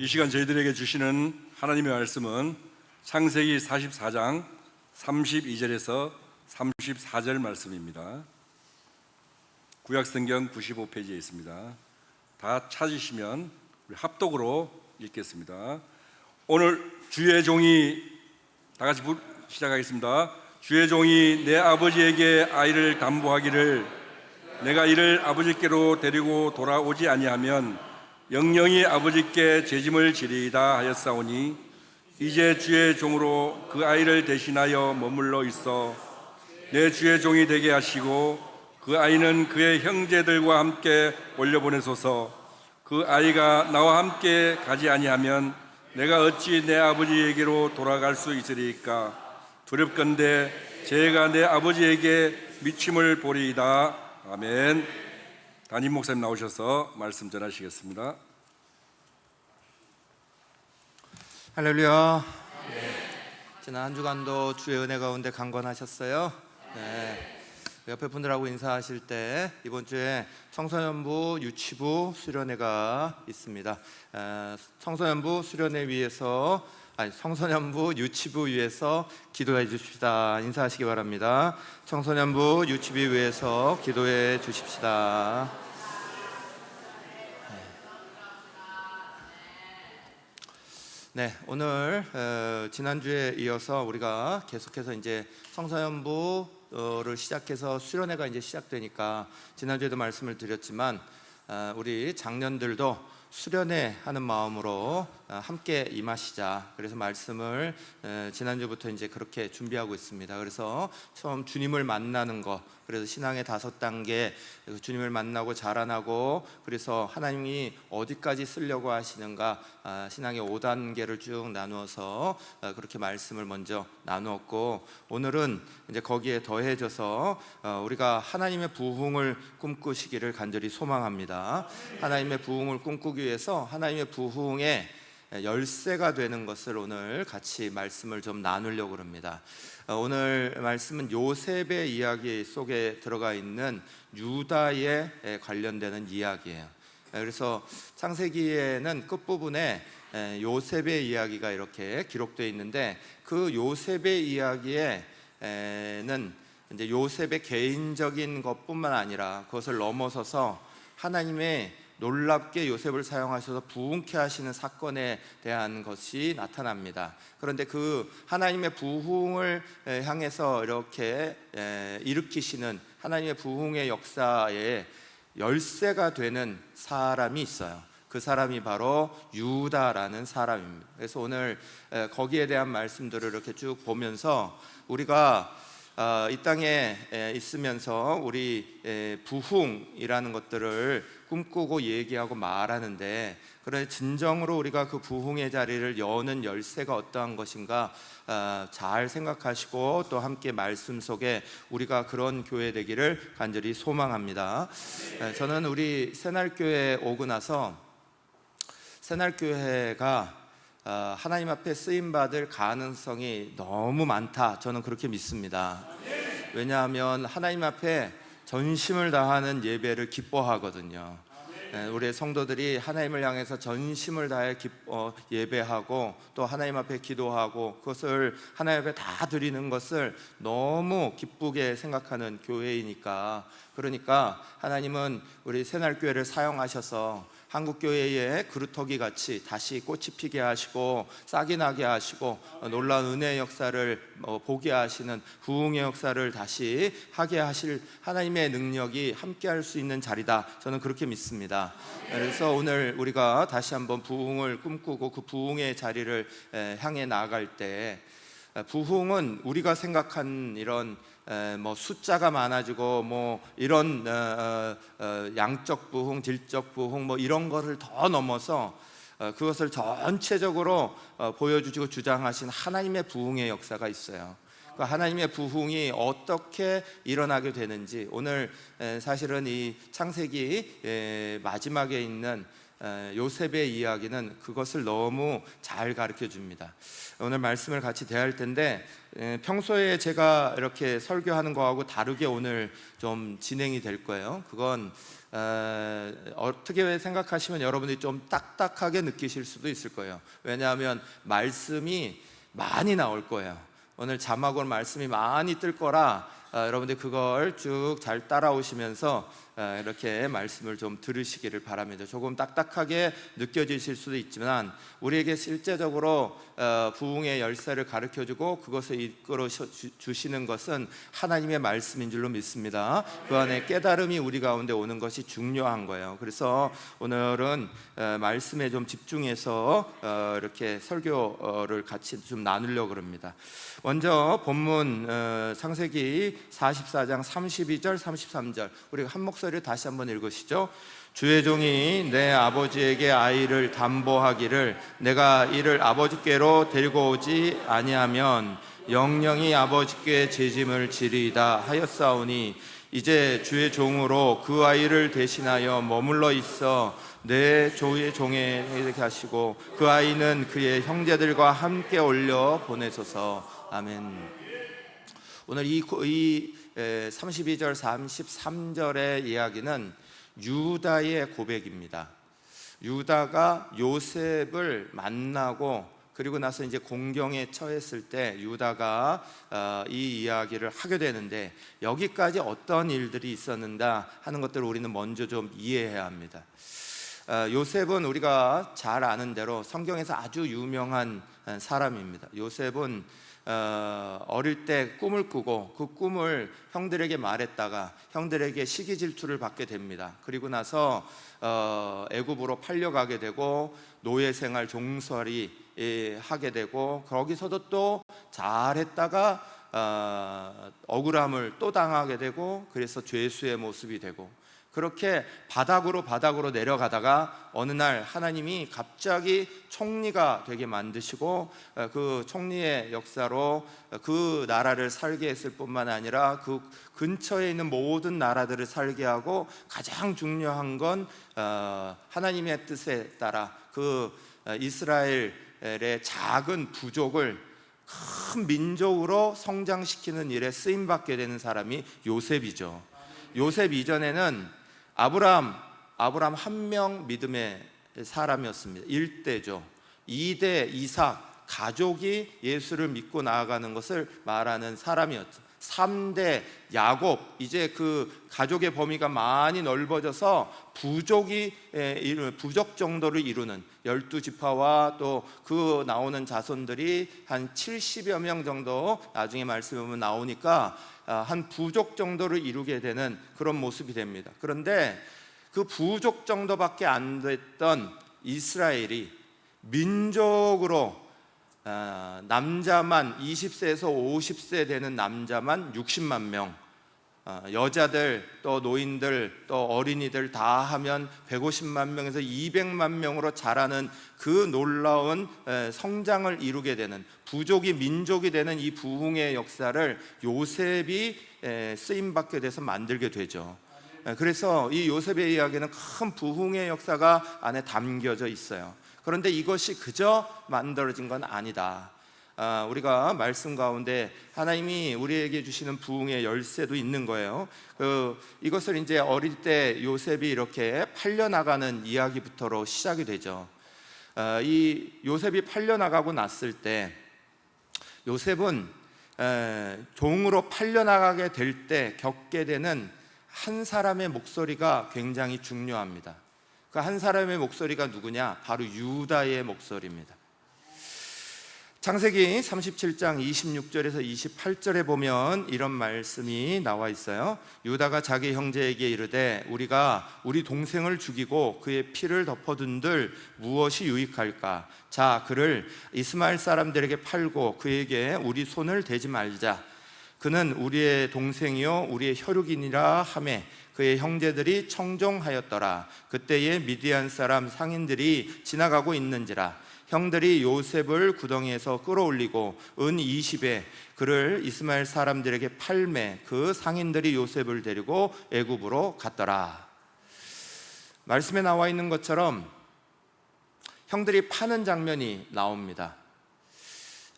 이 시간 저희들에게 주시는 하나님의 말씀은 창세기 44장 32절에서 34절 말씀입니다. 구약성경 95페이지에 있습니다. 다 찾으시면 우리 합독으로 읽겠습니다. 오늘 주의 종이 다 같이 시작하겠습니다. 주의 종이 내 아버지에게 아이를 담보하기를 내가 이를 아버지께로 데리고 돌아오지 아니하면 영영이 아버지께 죄짐을 지리이다 하였사오니 이제 주의 종으로 그 아이를 대신하여 머물러 있어 내 주의 종이 되게 하시고 그 아이는 그의 형제들과 함께 올려보내소서. 그 아이가 나와 함께 가지 아니하면 내가 어찌 내 아버지에게로 돌아갈 수 있으리까. 두렵건대 제가 내 아버지에게 미침을 보리이다. 아멘. 담임 목사님 나오셔서 말씀 전하시겠습니다. 할렐루야. 지난 한 주간도 주의 은혜 가운데 강건하셨어요? 네. 옆에 분들하고 인사하실 때 이번 주에 청소년부 유치부 수련회가 있습니다. 청소년부 수련회 위해서 청소년부 유치부 위해서 기도해 주십시다. 인사하시기 바랍니다. 청소년부 유치부 위해서 기도해 주십시다. 네, 오늘 지난주에 이어서 우리가 계속해서 이제 청소년부를 시작해서 수련회가 이제 시작되니까 지난주에도 말씀을 드렸지만 우리 장년들도 수련회 하는 마음으로 함께 임하시자. 그래서 말씀을 지난주부터 이제 그렇게 준비하고 있습니다. 그래서 처음 주님을 만나는 거, 그래서 신앙의 5단계, 주님을 만나고 자라나고, 그래서 하나님이 어디까지 쓰려고 하시는가, 신앙의 5단계를 쭉 나누어서 그렇게 말씀을 먼저 나누었고, 오늘은 이제 거기에 더해져서 우리가 하나님의 부흥을 꿈꾸시기를 간절히 소망합니다. 하나님의 부흥을 꿈꾸기 위해서 하나님의 부흥의 열쇠가 되는 것을 오늘 같이 말씀을 좀 나누려고 합니다. 오늘 말씀은 요셉의 이야기 속에 들어가 있는 유다에 관련되는 이야기예요. 그래서 창세기에는 끝부분에 요셉의 이야기가 이렇게 기록되어 있는데, 그 요셉의 이야기에는 이제 요셉의 개인적인 것뿐만 아니라 그것을 넘어서서 하나님의 놀랍게 요셉을 사용하셔서 부흥케 하시는 사건에 대한 것이 나타납니다. 그런데 그 하나님의 부흥을 향해서 이렇게 일으키시는 하나님의 부흥의 역사에 열쇠가 되는 사람이 있어요. 그 사람이 바로 유다라는 사람입니다. 그래서 오늘 거기에 대한 말씀들을 이렇게 쭉 보면서 우리가 이 땅에 있으면서 우리 부흥이라는 것들을 꿈꾸고 얘기하고 말하는데, 그런데 진정으로 우리가 그 부흥의 자리를 여는 열쇠가 어떠한 것인가 잘 생각하시고 또 함께 말씀 속에 우리가 그런 교회 되기를 간절히 소망합니다. 저는 우리 새날교회 오고 나서 새날교회가 하나님 앞에 쓰임받을 가능성이 너무 많다, 저는 그렇게 믿습니다. 왜냐하면 하나님 앞에 전심을 다하는 예배를 기뻐하거든요. 우리 성도들이 하나님을 향해서 전심을 다해 예배하고 또 하나님 앞에 기도하고 그것을 하나님 앞에 다 드리는 것을 너무 기쁘게 생각하는 교회이니까, 그러니까 하나님은 우리 새날교회를 사용하셔서 한국교회의 그루터기 같이 다시 꽃이 피게 하시고 싹이 나게 하시고 놀라운 은혜의 역사를 보게 하시는 부흥의 역사를 다시 하게 하실 하나님의 능력이 함께할 수 있는 자리다, 저는 그렇게 믿습니다. 그래서 오늘 우리가 다시 한번 부흥을 꿈꾸고 그 부흥의 자리를 향해 나아갈 때, 부흥은 우리가 생각한 이런 숫자가 많아지고 이런 양적 부흥, 질적 부흥 이런 거를 더 넘어서 그것을 전체적으로 보여주시고 주장하신 하나님의 부흥의 역사가 있어요. 그 하나님의 부흥이 어떻게 일어나게 되는지, 오늘 사실은 이 창세기 마지막에 있는 요셉의 이야기는 그것을 너무 잘 가르쳐 줍니다. 오늘 말씀을 같이 대할 텐데, 평소에 제가 이렇게 설교하는 거하고 다르게 오늘 좀 진행이 될 거예요. 그건 어떻게 생각하시면 여러분들이 좀 딱딱하게 느끼실 수도 있을 거예요. 왜냐하면 말씀이 많이 나올 거예요. 오늘 자막으로 말씀이 많이 뜰 거라 여러분들 그걸 쭉 잘 따라오시면서 이렇게 말씀을 좀 들으시기를 바랍니다. 조금 딱딱하게 느껴지실 수도 있지만 우리에게 실제적으로 부흥의 열쇠를 가르쳐주고 그것을 이끌어 주시는 것은 하나님의 말씀인 줄로 믿습니다. 그 안에 깨달음이 우리 가운데 오는 것이 중요한 거예요. 그래서 오늘은 말씀에 좀 집중해서 이렇게 설교를 같이 좀 나누려고 합니다. 먼저 본문 창세기 44장 32절 33절 우리가 한 목소리를 다시 한번 읽으시죠. 주의 종이 내 아버지에게 아이를 담보하기를 내가 이를 아버지께로 데리고 오지 아니하면 영영이 아버지께 죄짐을 지리이다 하였사오니 이제 주의 종으로 그 아이를 대신하여 머물러 있어 내 주의 종에 하시고 그 아이는 그의 형제들과 함께 올려 보내소서. 아멘. 오늘 이 32절 33절의 이야기는 유다의 고백입니다. 유다가 요셉을 만나고 그리고 나서 이제 공경에 처했을 때 유다가 이 이야기를 하게 되는데 여기까지 어떤 일들이 있었는가 하는 것들을 우리는 먼저 좀 이해해야 합니다. 요셉은 우리가 잘 아는 대로 성경에서 아주 유명한 사람입니다. 요셉은 어릴 때 꿈을 꾸고 그 꿈을 형들에게 말했다가 형들에게 시기 질투를 받게 됩니다. 그리고 나서 애굽으로 팔려가게 되고 노예 생활 종살이 하게 되고 거기서도 또 잘했다가 억울함을 또 당하게 되고 그래서 죄수의 모습이 되고 그렇게 바닥으로 내려가다가 어느 날 하나님이 갑자기 총리가 되게 만드시고 그 총리의 역사로 그 나라를 살게 했을 뿐만 아니라 그 근처에 있는 모든 나라들을 살게 하고 가장 중요한 건 하나님의 뜻에 따라 그 이스라엘의 작은 부족을 큰 민족으로 성장시키는 일에 쓰임받게 되는 사람이 요셉이죠. 요셉 이전에는 아브라함 한 명 믿음의 사람이었습니다. 1대죠. 2대 이삭 가족이 예수를 믿고 나아가는 것을 말하는 사람이었죠. 3대 야곱 이제 그 가족의 범위가 많이 넓어져서 부족 정도를 이루는 12지파와 또 그 나오는 자손들이 한 70여 명 정도 나중에 말씀에 보면 나오니까 한 부족 정도를 이루게 되는 그런 모습이 됩니다. 그런데 그 부족 정도밖에 안 됐던 이스라엘이 민족으로 남자만 20세에서 50세 되는 남자만 60만 명, 여자들 또 노인들 또 어린이들 다 하면 150만 명에서 200만 명으로 자라는 그 놀라운 성장을 이루게 되는 부족이 민족이 되는 이 부흥의 역사를 요셉이 쓰임받게 돼서 만들게 되죠. 그래서 이 요셉의 이야기는 큰 부흥의 역사가 안에 담겨져 있어요. 그런데 이것이 그저 만들어진 건 아니다. 우리가 말씀 가운데 하나님이 우리에게 주시는 부흥의 열쇠도 있는 거예요. 이것을 이제 어릴 때 요셉이 이렇게 팔려나가는 이야기부터로 시작이 되죠. 이 요셉이 팔려나가고 났을 때 요셉은 종으로 팔려나가게 될 때 겪게 되는 한 사람의 목소리가 굉장히 중요합니다. 그 한 사람의 목소리가 누구냐? 바로 유다의 목소리입니다. 창세기 37장 26절에서 28절에 보면 이런 말씀이 나와 있어요. 유다가 자기 형제에게 이르되 우리가 우리 동생을 죽이고 그의 피를 덮어둔들 무엇이 유익할까? 자, 그를 이스마엘 사람들에게 팔고 그에게 우리 손을 대지 말자. 그는 우리의 동생이요 우리의 혈육이니라 하매 그의 형제들이 청종하였더라. 그때에 미디안 사람 상인들이 지나가고 있는지라 형들이 요셉을 구덩이에서 끌어올리고 은 20에 그를 이스마엘 사람들에게 팔매 그 상인들이 요셉을 데리고 애굽으로 갔더라. 말씀에 나와 있는 것처럼 형들이 파는 장면이 나옵니다.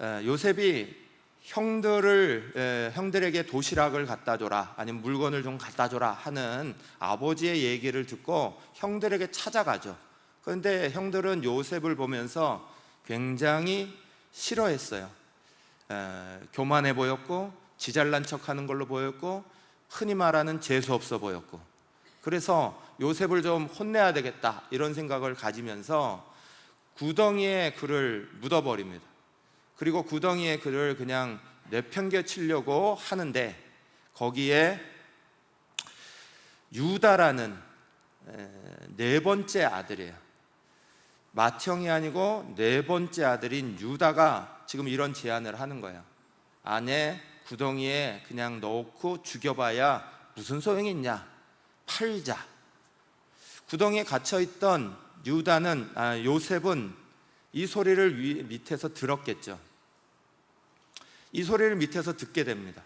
요셉이 형들에게 도시락을 갖다 줘라, 아니면 물건을 좀 갖다 줘라 하는 아버지의 얘기를 듣고 형들에게 찾아가죠. 그런데 형들은 요셉을 보면서 굉장히 싫어했어요. 교만해 보였고, 지잘난 척하는 걸로 보였고, 흔히 말하는 재수 없어 보였고, 그래서 요셉을 좀 혼내야 되겠다 이런 생각을 가지면서 구덩이에 그를 묻어버립니다. 그리고 구덩이에 그를 그냥 내팽개치려고 하는데, 거기에 유다라는 네 번째 아들이에요. 맏형이 아니고 네 번째 아들인 유다가 지금 이런 제안을 하는 거예요. 아내 구덩이에 그냥 넣고 죽여봐야 무슨 소용이 있냐, 팔자. 구덩이에 갇혀있던 요셉은 이 소리를 밑에서 들었겠죠. 이 소리를 밑에서 듣게 됩니다.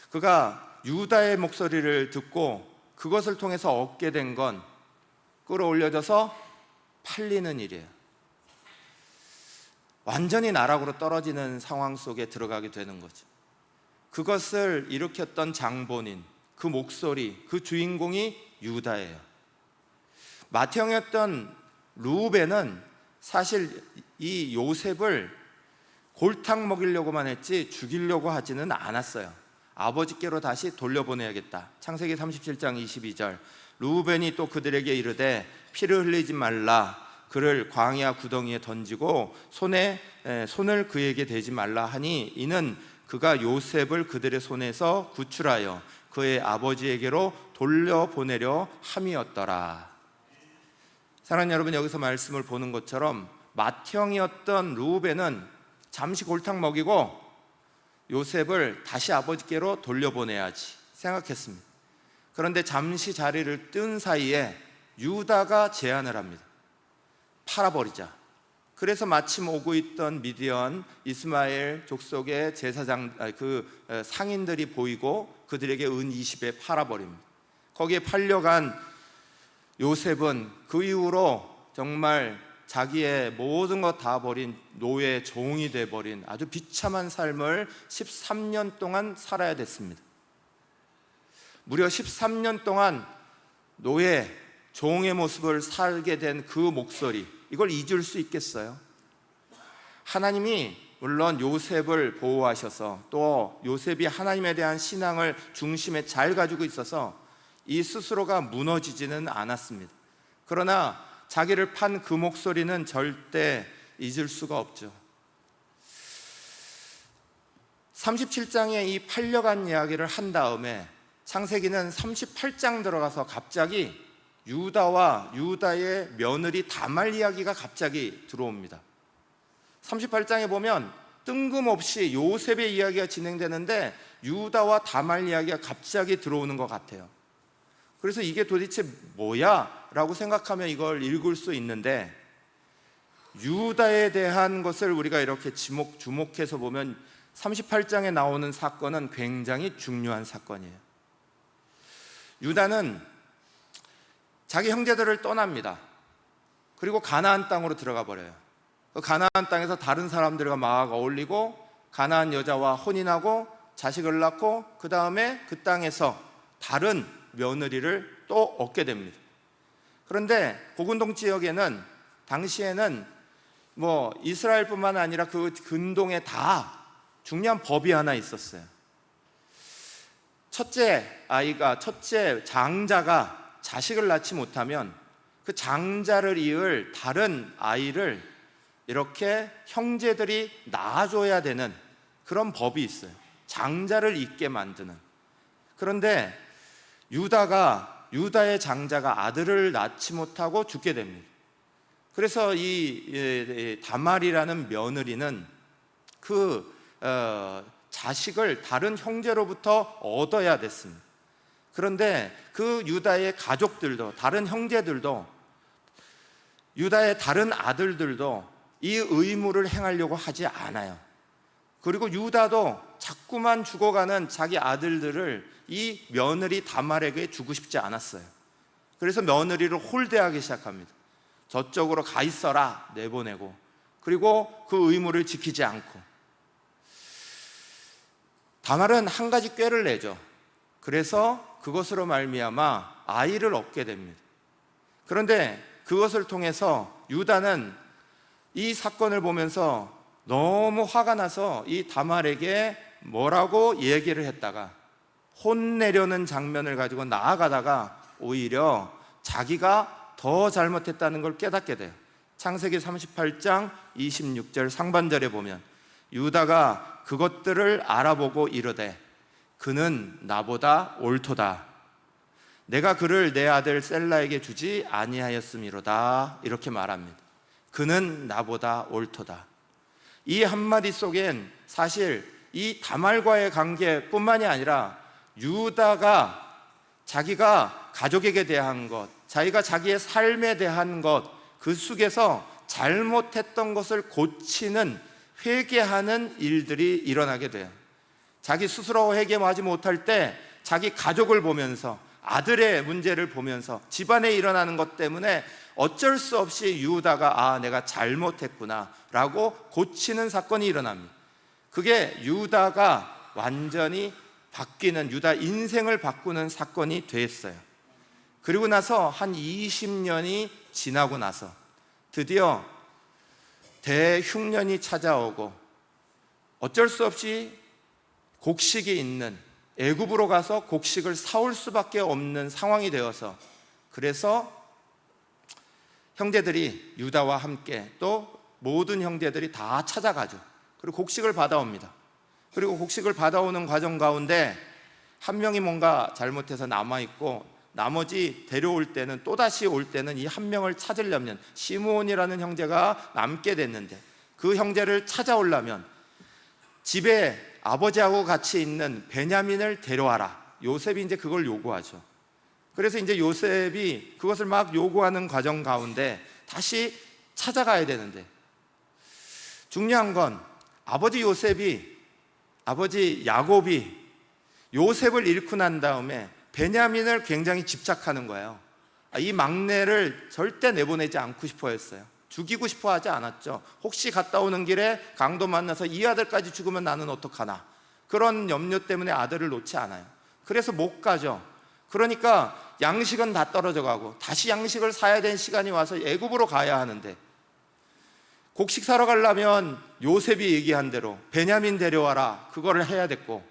그가 유다의 목소리를 듣고 그것을 통해서 얻게 된 건 끌어올려져서 팔리는 일이에요. 완전히 나락으로 떨어지는 상황 속에 들어가게 되는 거죠. 그것을 일으켰던 장본인, 그 목소리, 그 주인공이 유다예요. 맏형이었던 루벤은 사실 이 요셉을 골탕 먹이려고만 했지 죽이려고 하지는 않았어요. 아버지께로 다시 돌려보내야겠다. 창세기 37장 22절, 루벤이 또 그들에게 이르되 피를 흘리지 말라, 그를 광야 구덩이에 던지고 손을 그에게 대지 말라 하니, 이는 그가 요셉을 그들의 손에서 구출하여 그의 아버지에게로 돌려보내려 함이었더라. 사랑하는 여러분, 여기서 말씀을 보는 것처럼 맏형이었던 루벤은 잠시 골탕 먹이고 요셉을 다시 아버지께로 돌려보내야지 생각했습니다. 그런데 잠시 자리를 뜬 사이에 유다가 제안을 합니다. 팔아버리자. 그래서 마침 오고 있던 미디안 이스마엘 족속의 제사장, 상인들이 보이고 그들에게 은 20에 팔아버립니다. 거기에 팔려간 요셉은 그 이후로 정말 자기의 모든 것 다 버린 노예 종이 돼버린 아주 비참한 삶을 13년 동안 살아야 됐습니다. 무려 13년 동안 노예, 종의 모습을 살게 된 그 목소리, 이걸 잊을 수 있겠어요? 하나님이 물론 요셉을 보호하셔서 또 요셉이 하나님에 대한 신앙을 중심에 잘 가지고 있어서 이 스스로가 무너지지는 않았습니다. 그러나 자기를 판 그 목소리는 절대 잊을 수가 없죠. 37장에 이 팔려간 이야기를 한 다음에 창세기는 38장 들어가서 갑자기 유다와 유다의 며느리 다말 이야기가 갑자기 들어옵니다. 38장에 보면 뜬금없이 요셉의 이야기가 진행되는데 유다와 다말 이야기가 갑자기 들어오는 것 같아요. 그래서 이게 도대체 뭐야? 라고 생각하면 이걸 읽을 수 있는데, 유다에 대한 것을 우리가 이렇게 주목해서 보면 38장에 나오는 사건은 굉장히 중요한 사건이에요. 유다는 자기 형제들을 떠납니다. 그리고 가나안 땅으로 들어가 버려요. 그 가나안 땅에서 다른 사람들과 막 어울리고 가나안 여자와 혼인하고 자식을 낳고, 그 다음에 그 땅에서 다른 며느리를 또 얻게 됩니다. 그런데 고근동 지역에는 당시에는 이스라엘뿐만 아니라 그 근동에 다 중요한 법이 하나 있었어요. 첫째 장자가 자식을 낳지 못하면 그 장자를 이을 다른 아이를 이렇게 형제들이 낳아줘야 되는 그런 법이 있어요. 장자를 잇게 만드는. 그런데 유다의 장자가 아들을 낳지 못하고 죽게 됩니다. 그래서 이 다말이라는 며느리는 그 자식을 다른 형제로부터 얻어야 됐습니다. 그런데 그 유다의 가족들도, 다른 형제들도, 유다의 다른 아들들도 이 의무를 행하려고 하지 않아요. 그리고 유다도 자꾸만 죽어가는 자기 아들들을 이 며느리 다말에게 주고 싶지 않았어요. 그래서 며느리를 홀대하기 시작합니다. 저쪽으로 가 있어라 내보내고, 그리고 그 의무를 지키지 않고. 다말은 한 가지 꾀를 내죠. 그래서 그것으로 말미암아 아이를 얻게 됩니다. 그런데 그것을 통해서 유다는 이 사건을 보면서 너무 화가 나서 이 다말에게 뭐라고 얘기를 했다가 혼내려는 장면을 가지고 나아가다가 오히려 자기가 더 잘못했다는 걸 깨닫게 돼요. 창세기 38장 26절 상반절에 보면 유다가 그것들을 알아보고 이르되 그는 나보다 옳도다. 내가 그를 내 아들 셀라에게 주지 아니하였음이로다. 이렇게 말합니다. 그는 나보다 옳도다. 이 한마디 속엔 사실 이 다말과의 관계뿐만이 아니라 유다가 자기가 가족에게 대한 것, 자기가 자기의 삶에 대한 것, 그 속에서 잘못했던 것을 고치는, 회개하는 일들이 일어나게 돼요. 자기 스스로 회개하지 못할 때 자기 가족을 보면서, 아들의 문제를 보면서, 집안에 일어나는 것 때문에 어쩔 수 없이 유다가 내가 잘못했구나 라고 고치는 사건이 일어납니다. 그게 유다가 완전히 바뀌는, 유다 인생을 바꾸는 사건이 됐어요. 그리고 나서 한 20년이 지나고 나서 드디어 대흉년이 찾아오고 어쩔 수 없이 곡식이 있는 애굽으로 가서 곡식을 사올 수밖에 없는 상황이 되어서, 그래서 형제들이 유다와 함께 또 모든 형제들이 다 찾아가죠. 그리고 곡식을 받아옵니다. 그리고 곡식을 받아오는 과정 가운데 한 명이 뭔가 잘못해서 남아있고 나머지 데려올 때는, 또다시 올 때는 이 한 명을 찾으려면, 시므온이라는 형제가 남게 됐는데 그 형제를 찾아오려면 집에 아버지하고 같이 있는 베냐민을 데려와라. 요셉이 이제 그걸 요구하죠. 그래서 이제 요셉이 그것을 막 요구하는 과정 가운데 다시 찾아가야 되는데, 중요한 건 아버지 야곱이 요셉을 잃고 난 다음에 베냐민을 굉장히 집착하는 거예요. 이 막내를 절대 내보내지 않고 싶어 했어요. 죽이고 싶어 하지 않았죠. 혹시 갔다 오는 길에 강도 만나서 이 아들까지 죽으면 나는 어떡하나, 그런 염려 때문에 아들을 놓지 않아요. 그래서 못 가죠. 그러니까 양식은 다 떨어져 가고 다시 양식을 사야 되는 시간이 와서 애굽으로 가야 하는데, 곡식 사러 가려면 요셉이 얘기한 대로 베냐민 데려와라, 그거를 해야 됐고,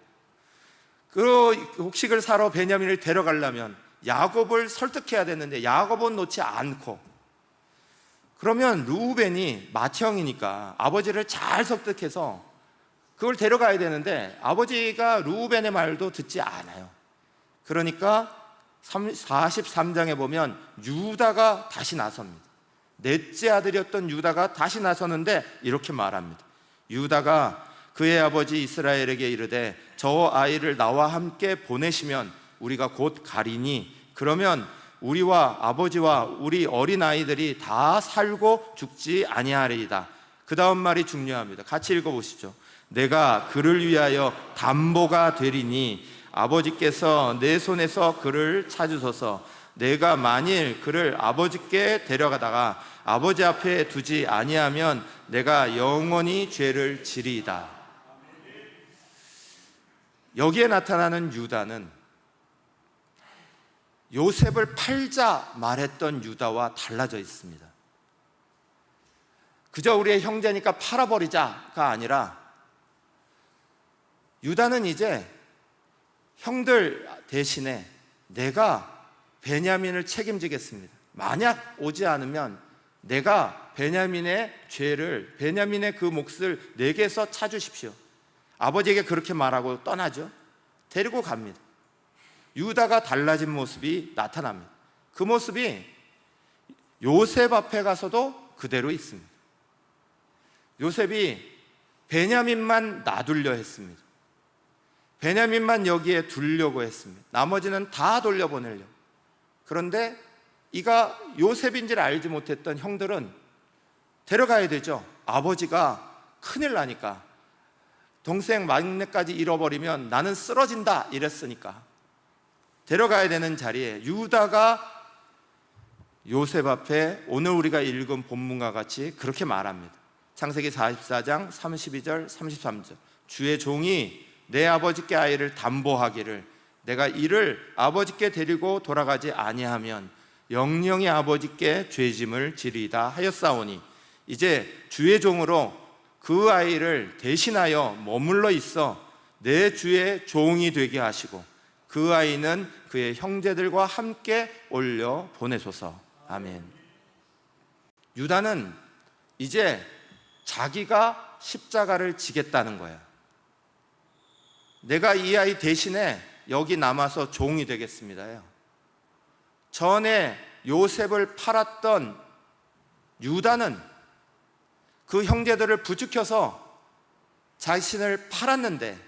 그 곡식을 사러 베냐민을 데려가려면 야곱을 설득해야 됐는데 야곱은 놓지 않고, 그러면 루벤이 맏형이니까 아버지를 잘 설득해서 그걸 데려가야 되는데 아버지가 루벤의 말도 듣지 않아요. 그러니까 43장에 보면 유다가 다시 나섭니다. 넷째 아들이었던 유다가 다시 나서는데 이렇게 말합니다. 유다가 그의 아버지 이스라엘에게 이르되 저 아이를 나와 함께 보내시면 우리가 곧 가리니 그러면 우리와 아버지와 우리 어린아이들이 다 살고 죽지 아니하리이다. 그 다음 말이 중요합니다. 같이 읽어보시죠. 내가 그를 위하여 담보가 되리니 아버지께서 내 손에서 그를 찾으소서. 내가 만일 그를 아버지께 데려가다가 아버지 앞에 두지 아니하면 내가 영원히 죄를 지리이다. 여기에 나타나는 유다는 요셉을 팔자 말했던 유다와 달라져 있습니다. 그저 우리의 형제니까 팔아버리자가 아니라 유다는 이제 형들 대신에 내가 베냐민을 책임지겠습니다. 만약 오지 않으면 내가 베냐민의 죄를, 베냐민의 그 몫을 내게서 차주십시오. 아버지에게 그렇게 말하고 떠나죠. 데리고 갑니다. 유다가 달라진 모습이 나타납니다. 그 모습이 요셉 앞에 가서도 그대로 있습니다. 요셉이 베냐민만 놔두려 했습니다. 베냐민만 여기에 두려고 했습니다. 나머지는 다 돌려보내려고. 그런데 이가 요셉인지를 알지 못했던 형들은 데려가야 되죠. 아버지가 큰일 나니까, 동생 막내까지 잃어버리면 나는 쓰러진다 이랬으니까 데려가야 되는 자리에 유다가 요셉 앞에 오늘 우리가 읽은 본문과 같이 그렇게 말합니다. 창세기 44장 32절 33절 주의 종이 내 아버지께 아이를 담보하기를 내가 이를 아버지께 데리고 돌아가지 아니하면 영영이 아버지께 죄짐을 지리이다 하였사오니 이제 주의 종으로 그 아이를 대신하여 머물러 있어 내 주의 종이 되게 하시고 그 아이는 그의 형제들과 함께 올려 보내소서. 아멘. 유다는 이제 자기가 십자가를 지겠다는 거야. 내가 이 아이 대신에 여기 남아서 종이 되겠습니다요. 전에 요셉을 팔았던 유다는 그 형제들을 부추겨서 자신을 팔았는데,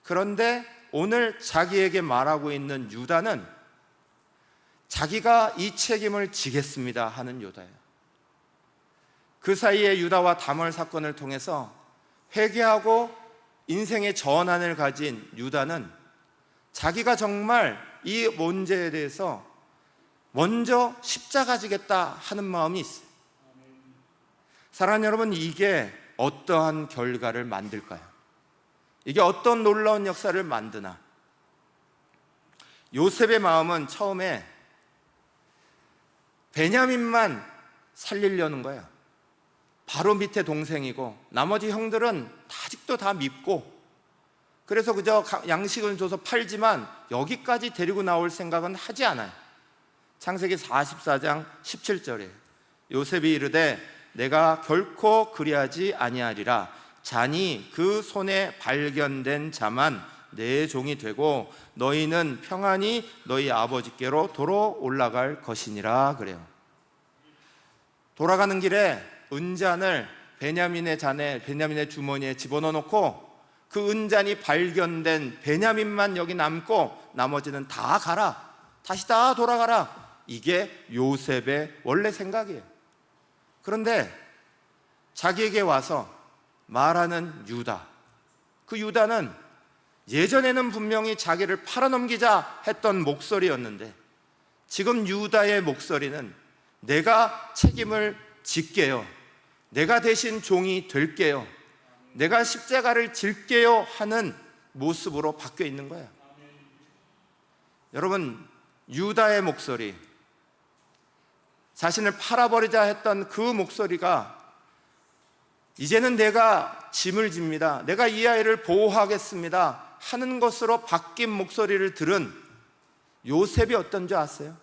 그런데 오늘 자기에게 말하고 있는 유다는 자기가 이 책임을 지겠습니다 하는 유다예요. 그 사이에 유다와 다말 사건을 통해서 회개하고 인생의 전환을 가진 유다는 자기가 정말 이 문제에 대해서 먼저 십자가 지겠다 하는 마음이 있어요. 사랑하는 여러분, 이게 어떠한 결과를 만들까요? 이게 어떤 놀라운 역사를 만드나? 요셉의 마음은 처음에 베냐민만 살리려는 거예요. 바로 밑에 동생이고 나머지 형들은 아직도 다 밉고, 그래서 그저 양식을 줘서 팔지만 여기까지 데리고 나올 생각은 하지 않아요. 창세기 44장 17절에 요셉이 이르되 내가 결코 그리하지 아니하리라. 자니 그 손에 발견된 자만 내 종이 되고 너희는 평안히 너희 아버지께로 도로 올라갈 것이니라. 그래요. 돌아가는 길에 은잔을 베냐민의 잔에, 베냐민의 주머니에 집어넣어 놓고 그 은잔이 발견된 베냐민만 여기 남고 나머지는 다 가라, 다시 다 돌아가라. 이게 요셉의 원래 생각이에요. 그런데 자기에게 와서 말하는 유다, 그 유다는 예전에는 분명히 자기를 팔아넘기자 했던 목소리였는데 지금 유다의 목소리는 내가 책임을 질게요, 내가 대신 종이 될게요, 내가 십자가를 질게요 하는 모습으로 바뀌어 있는 거예요. 여러분, 유다의 목소리, 자신을 팔아버리자 했던 그 목소리가 이제는 내가 짐을 집니다, 내가 이 아이를 보호하겠습니다 하는 것으로 바뀐 목소리를 들은 요셉이 어떤 줄 아세요?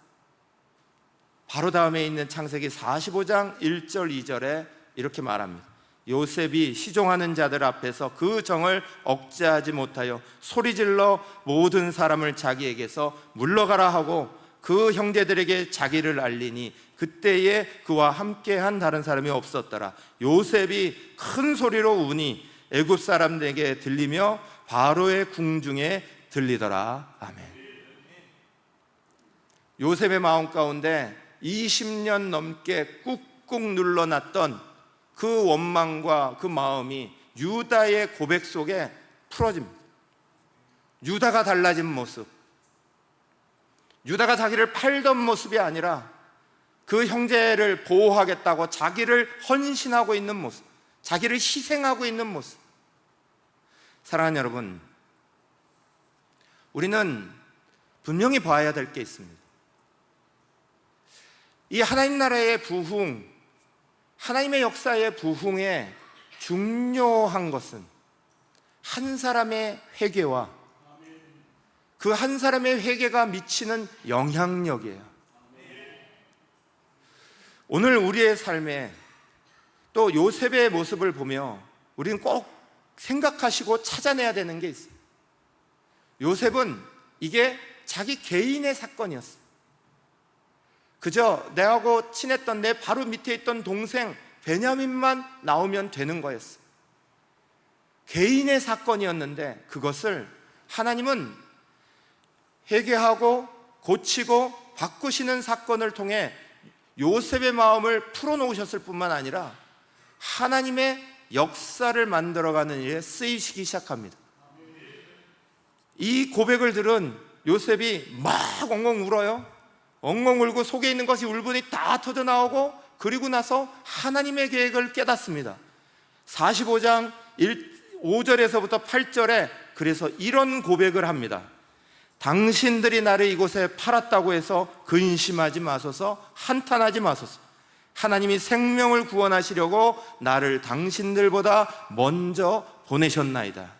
바로 다음에 있는 창세기 45장 1절 2절에 이렇게 말합니다. 요셉이 시종하는 자들 앞에서 그 정을 억제하지 못하여 소리질러 모든 사람을 자기에게서 물러가라 하고 그 형제들에게 자기를 알리니 그때에 그와 함께한 다른 사람이 없었더라. 요셉이 큰 소리로 우니 애굽 사람들에게 들리며 바로의 궁중에 들리더라. 아멘. 요셉의 마음 가운데 20년 넘게 꾹꾹 눌러놨던 그 원망과 그 마음이 유다의 고백 속에 풀어집니다. 유다가 달라진 모습, 유다가 자기를 팔던 모습이 아니라 그 형제를 보호하겠다고 자기를 헌신하고 있는 모습, 자기를 희생하고 있는 모습. 사랑하는 여러분, 우리는 분명히 봐야 될 게 있습니다. 이 하나님 나라의 부흥, 하나님의 역사의 부흥에 중요한 것은 한 사람의 회개와 그 한 사람의 회개가 미치는 영향력이에요. 오늘 우리의 삶에 또 요셉의 모습을 보며 우리는 꼭 생각하시고 찾아내야 되는 게 있어요. 요셉은 이게 자기 개인의 사건이었어요. 그저 내하고 친했던 내 바로 밑에 있던 동생 베냐민만 나오면 되는 거였어요. 개인의 사건이었는데 그것을 하나님은 회개하고 고치고 바꾸시는 사건을 통해 요셉의 마음을 풀어놓으셨을 뿐만 아니라 하나님의 역사를 만들어가는 일에 쓰이시기 시작합니다. 이 고백을 들은 요셉이 막 엉엉 울어요. 엉엉 울고 속에 있는 것이 울분이 다 터져나오고, 그리고 나서 하나님의 계획을 깨닫습니다. 45장 5절에서부터 8절에 그래서 이런 고백을 합니다. 당신들이 나를 이곳에 팔았다고 해서 근심하지 마소서, 한탄하지 마소서. 하나님이 생명을 구원하시려고 나를 당신들보다 먼저 보내셨나이다.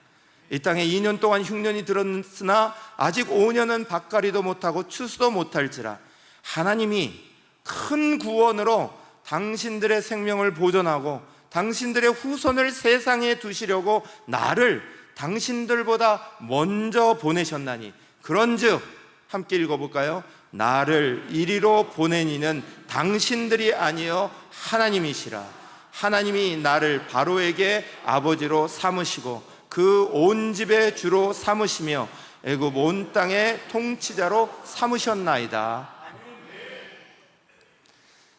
이 땅에 2년 동안 흉년이 들었으나 아직 5년은 밭갈이도 못하고 추수도 못할지라 하나님이 큰 구원으로 당신들의 생명을 보존하고 당신들의 후손을 세상에 두시려고 나를 당신들보다 먼저 보내셨나니 그런즉 함께 읽어볼까요? 나를 이리로 보낸 이는 당신들이 아니요 하나님이시라. 하나님이 나를 바로에게 아버지로 삼으시고 그 온 집의 주로 삼으시며 애굽 온 땅의 통치자로 삼으셨나이다.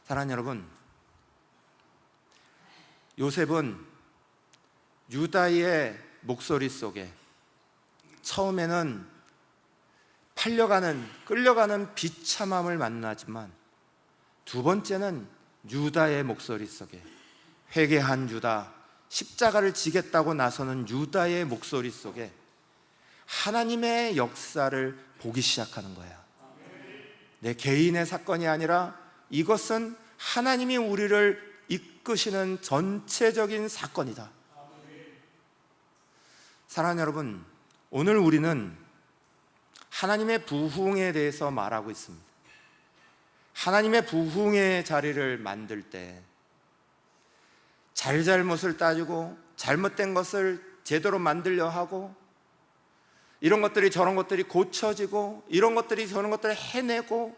사랑하는 여러분, 요셉은 유다의 목소리 속에 처음에는 끌려가는 비참함을 만나지만 두 번째는 유다의 목소리 속에 회개한 유다, 십자가를 지겠다고 나서는 유다의 목소리 속에 하나님의 역사를 보기 시작하는 거야. 내 개인의 사건이 아니라 이것은 하나님이 우리를 이끄시는 전체적인 사건이다. 사랑하는 여러분, 오늘 우리는 하나님의 부흥에 대해서 말하고 있습니다. 하나님의 부흥의 자리를 만들 때 잘못을 따지고 잘못된 것을 제대로 만들려 하고 이런 것들이 저런 것들이 고쳐지고 이런 것들이 저런 것들을 해내고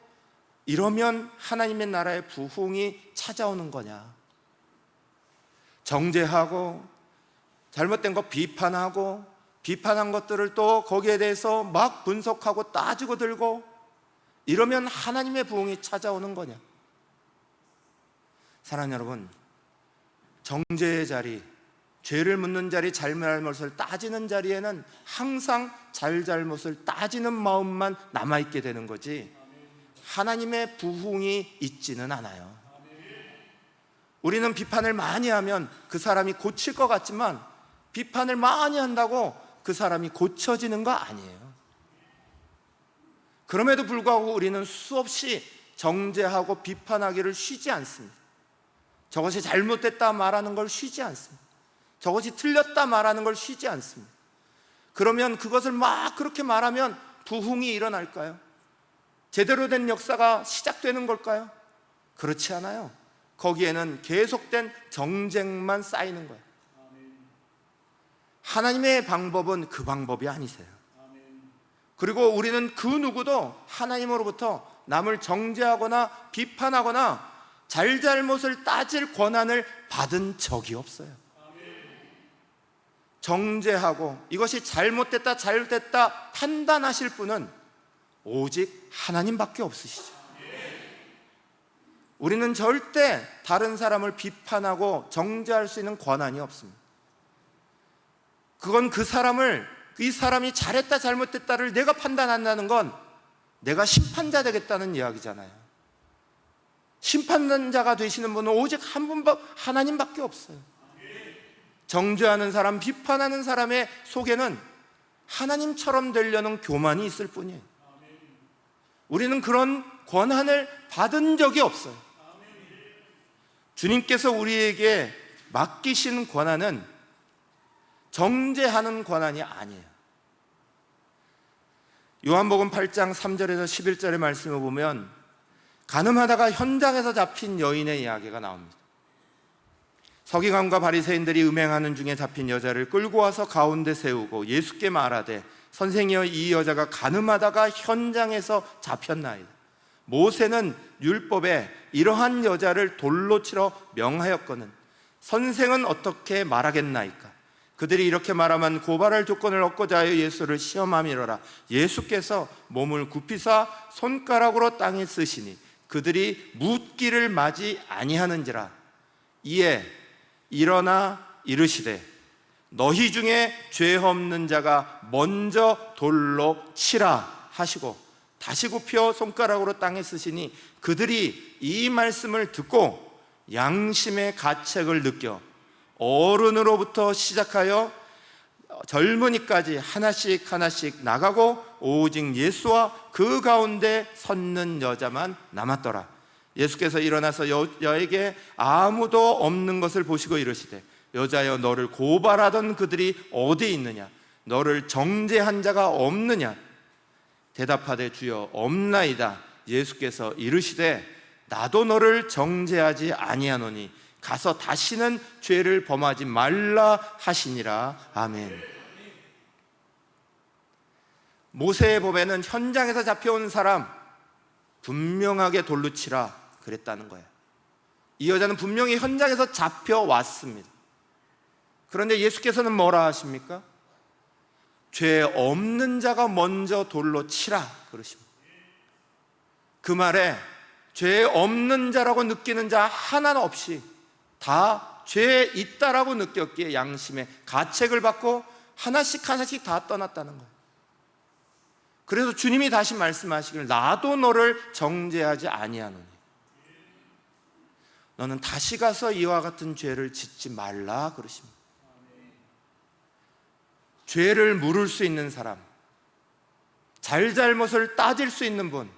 이러면 하나님의 나라의 부흥이 찾아오는 거냐? 정죄하고 잘못된 거 비판하고 비판한 것들을 또 거기에 대해서 막 분석하고 따지고 들고 이러면 하나님의 부흥이 찾아오는 거냐? 사랑하는 여러분, 정죄의 자리, 죄를 묻는 자리, 잘못을 따지는 자리에는 항상 잘못을 따지는 마음만 남아있게 되는 거지 하나님의 부흥이 있지는 않아요. 우리는 비판을 많이 하면 그 사람이 고칠 것 같지만 비판을 많이 한다고 그 사람이 고쳐지는 거 아니에요. 그럼에도 불구하고 우리는 수없이 정죄하고 비판하기를 쉬지 않습니다. 저것이 잘못됐다 말하는 걸 쉬지 않습니다. 저것이 틀렸다 말하는 걸 쉬지 않습니다. 그러면 그것을 막 그렇게 말하면 부흥이 일어날까요? 제대로 된 역사가 시작되는 걸까요? 그렇지 않아요. 거기에는 계속된 정쟁만 쌓이는 거예요. 하나님의 방법은 그 방법이 아니세요. 그리고 우리는 그 누구도 하나님으로부터 남을 정죄하거나 비판하거나 잘못을 따질 권한을 받은 적이 없어요. 정죄하고 이것이 잘못됐다 잘됐다 판단하실 분은 오직 하나님밖에 없으시죠. 우리는 절대 다른 사람을 비판하고 정죄할 수 있는 권한이 없습니다. 그건 이 사람이 잘했다 잘못됐다를 내가 판단한다는 건 내가 심판자 되겠다는 이야기잖아요. 심판자가 되시는 분은 오직 한 분, 하나님밖에 없어요. 정죄하는 사람, 비판하는 사람의 속에는 하나님처럼 되려는 교만이 있을 뿐이에요. 우리는 그런 권한을 받은 적이 없어요. 주님께서 우리에게 맡기신 권한은 정죄하는 권한이 아니에요. 요한복음 8장 3절에서 11절의 말씀을 보면 간음하다가 현장에서 잡힌 여인의 이야기가 나옵니다. 서기관과 바리새인들이 음행하는 중에 잡힌 여자를 끌고 와서 가운데 세우고 예수께 말하되 선생이여 이 여자가 간음하다가 현장에서 잡혔나이다. 모세는 율법에 이러한 여자를 돌로 치러 명하였거늘 선생은 어떻게 말하겠나이까? 그들이 이렇게 말하면 고발할 조건을 얻고자 하여 예수를 시험함이로라. 예수께서 몸을 굽히사 손가락으로 땅에 쓰시니 그들이 묻기를 마지 아니하는지라. 이에 일어나 이르시되 너희 중에 죄 없는 자가 먼저 돌로 치라 하시고 다시 굽혀 손가락으로 땅에 쓰시니 그들이 이 말씀을 듣고 양심의 가책을 느껴 어른으로부터 시작하여 젊은이까지 하나씩 하나씩 나가고 오직 예수와 그 가운데 섰는 여자만 남았더라. 예수께서 일어나서 여에게 아무도 없는 것을 보시고 이르시되 여자여, 너를 고발하던 그들이 어디 있느냐? 너를 정죄한 자가 없느냐? 대답하되 주여 없나이다. 예수께서 이르시되 나도 너를 정죄하지 아니하노니 가서 다시는 죄를 범하지 말라 하시니라. 아멘. 모세의 법에는 현장에서 잡혀온 사람 분명하게 돌로 치라 그랬다는 거예요. 이 여자는 분명히 현장에서 잡혀왔습니다. 그런데 예수께서는 뭐라 하십니까? 죄 없는 자가 먼저 돌로 치라 그러십니다. 그 말에 죄 없는 자라고 느끼는 자 하나는 없이 다 죄에 있다라고 느꼈기에 양심의 가책을 받고 하나씩 하나씩 다 떠났다는 거예요. 그래서 주님이 다시 말씀하시길 나도 너를 정죄하지 아니하노니 너는 다시 가서 이와 같은 죄를 짓지 말라 그러십니다. 죄를 물을 수 있는 사람, 잘잘못을 따질 수 있는 분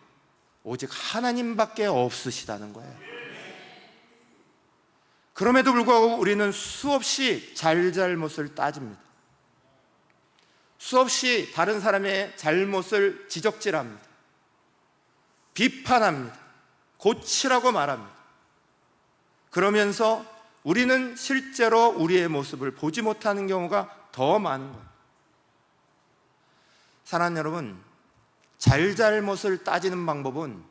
오직 하나님밖에 없으시다는 거예요. 그럼에도 불구하고 우리는 수없이 잘잘못을 따집니다. 수없이 다른 사람의 잘못을 지적질합니다. 비판합니다. 고치라고 말합니다. 그러면서 우리는 실제로 우리의 모습을 보지 못하는 경우가 더 많은 거예요. 사랑하는 여러분, 잘잘못을 따지는 방법은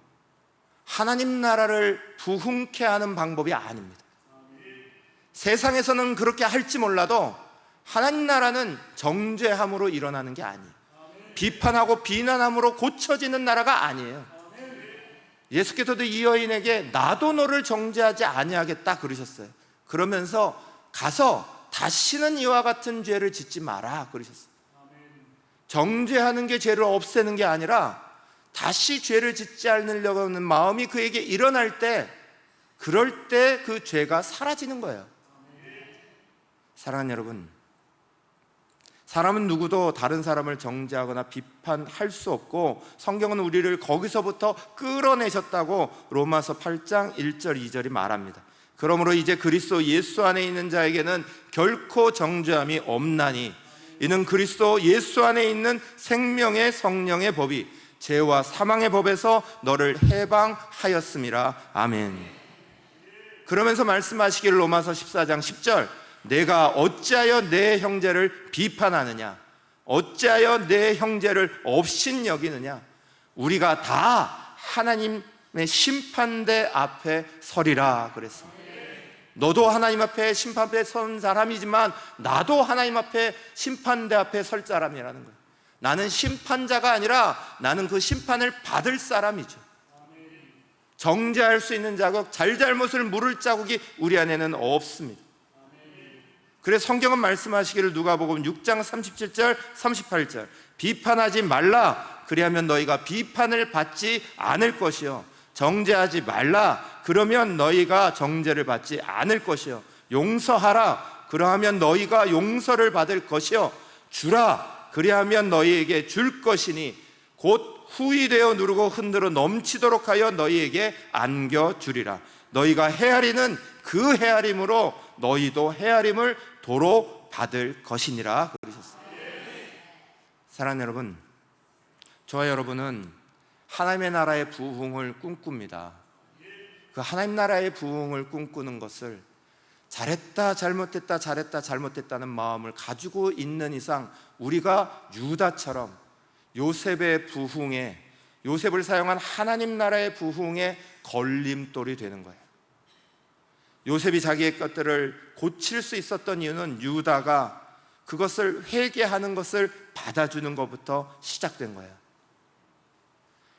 하나님 나라를 부흥케 하는 방법이 아닙니다. 세상에서는 그렇게 할지 몰라도 하나님 나라는 정죄함으로 일어나는 게 아니에요. 비판하고 비난함으로 고쳐지는 나라가 아니에요. 예수께서도 이 여인에게 나도 너를 정죄하지 아니하겠다 그러셨어요. 그러면서 가서 다시는 이와 같은 죄를 짓지 마라 그러셨어요. 정죄하는 게 죄를 없애는 게 아니라 다시 죄를 짓지 않으려고 하는 마음이 그에게 일어날 때, 그럴 때 그 죄가 사라지는 거예요. 사랑하는 여러분, 사람은 누구도 다른 사람을 정죄하거나 비판할 수 없고 성경은 우리를 거기서부터 끌어내셨다고 로마서 8장 1절 2절이 말합니다. 그러므로 이제 그리스도 예수 안에 있는 자에게는 결코 정죄함이 없나니 이는 그리스도 예수 안에 있는 생명의 성령의 법이 죄와 사망의 법에서 너를 해방하였음이라. 아멘. 그러면서 말씀하시기를 로마서 14장 10절 내가 어찌하여 내 형제를 비판하느냐? 어찌하여 내 형제를 업신여기느냐? 우리가 다 하나님의 심판대 앞에 서리라 그랬습니다. 너도 하나님 앞에 심판 앞에 선 사람이지만 나도 하나님 앞에 심판대 앞에 설 사람이라는 거예요. 나는 심판자가 아니라 나는 그 심판을 받을 사람이죠. 정죄할 수 있는 자국, 잘잘못을 물을 자국이 우리 안에는 없습니다. 그래서 성경은 말씀하시기를 누가복음 6장 37절 38절 비판하지 말라 그리하면 너희가 비판을 받지 않을 것이요 정죄하지 말라 그러면 너희가 정죄를 받지 않을 것이요 용서하라 그러하면 너희가 용서를 받을 것이요 주라 그리하면 너희에게 줄 것이니 곧 후이되어 누르고 흔들어 넘치도록 하여 너희에게 안겨주리라. 너희가 헤아리는 그 헤아림으로 너희도 헤아림을 도로 받을 것이니라 그러셨어요. 사랑하는 여러분, 저와 여러분은 하나님의 나라의 부흥을 꿈꿉니다. 그 하나님 나라의 부흥을 꿈꾸는 것을 잘했다 잘못했다 잘했다 잘못했다는 마음을 가지고 있는 이상 우리가 유다처럼 요셉의 부흥에, 요셉을 사용한 하나님 나라의 부흥에 걸림돌이 되는 거예요. 요셉이 자기의 것들을 고칠 수 있었던 이유는 유다가 그것을 회개하는 것을 받아주는 것부터 시작된 거예요.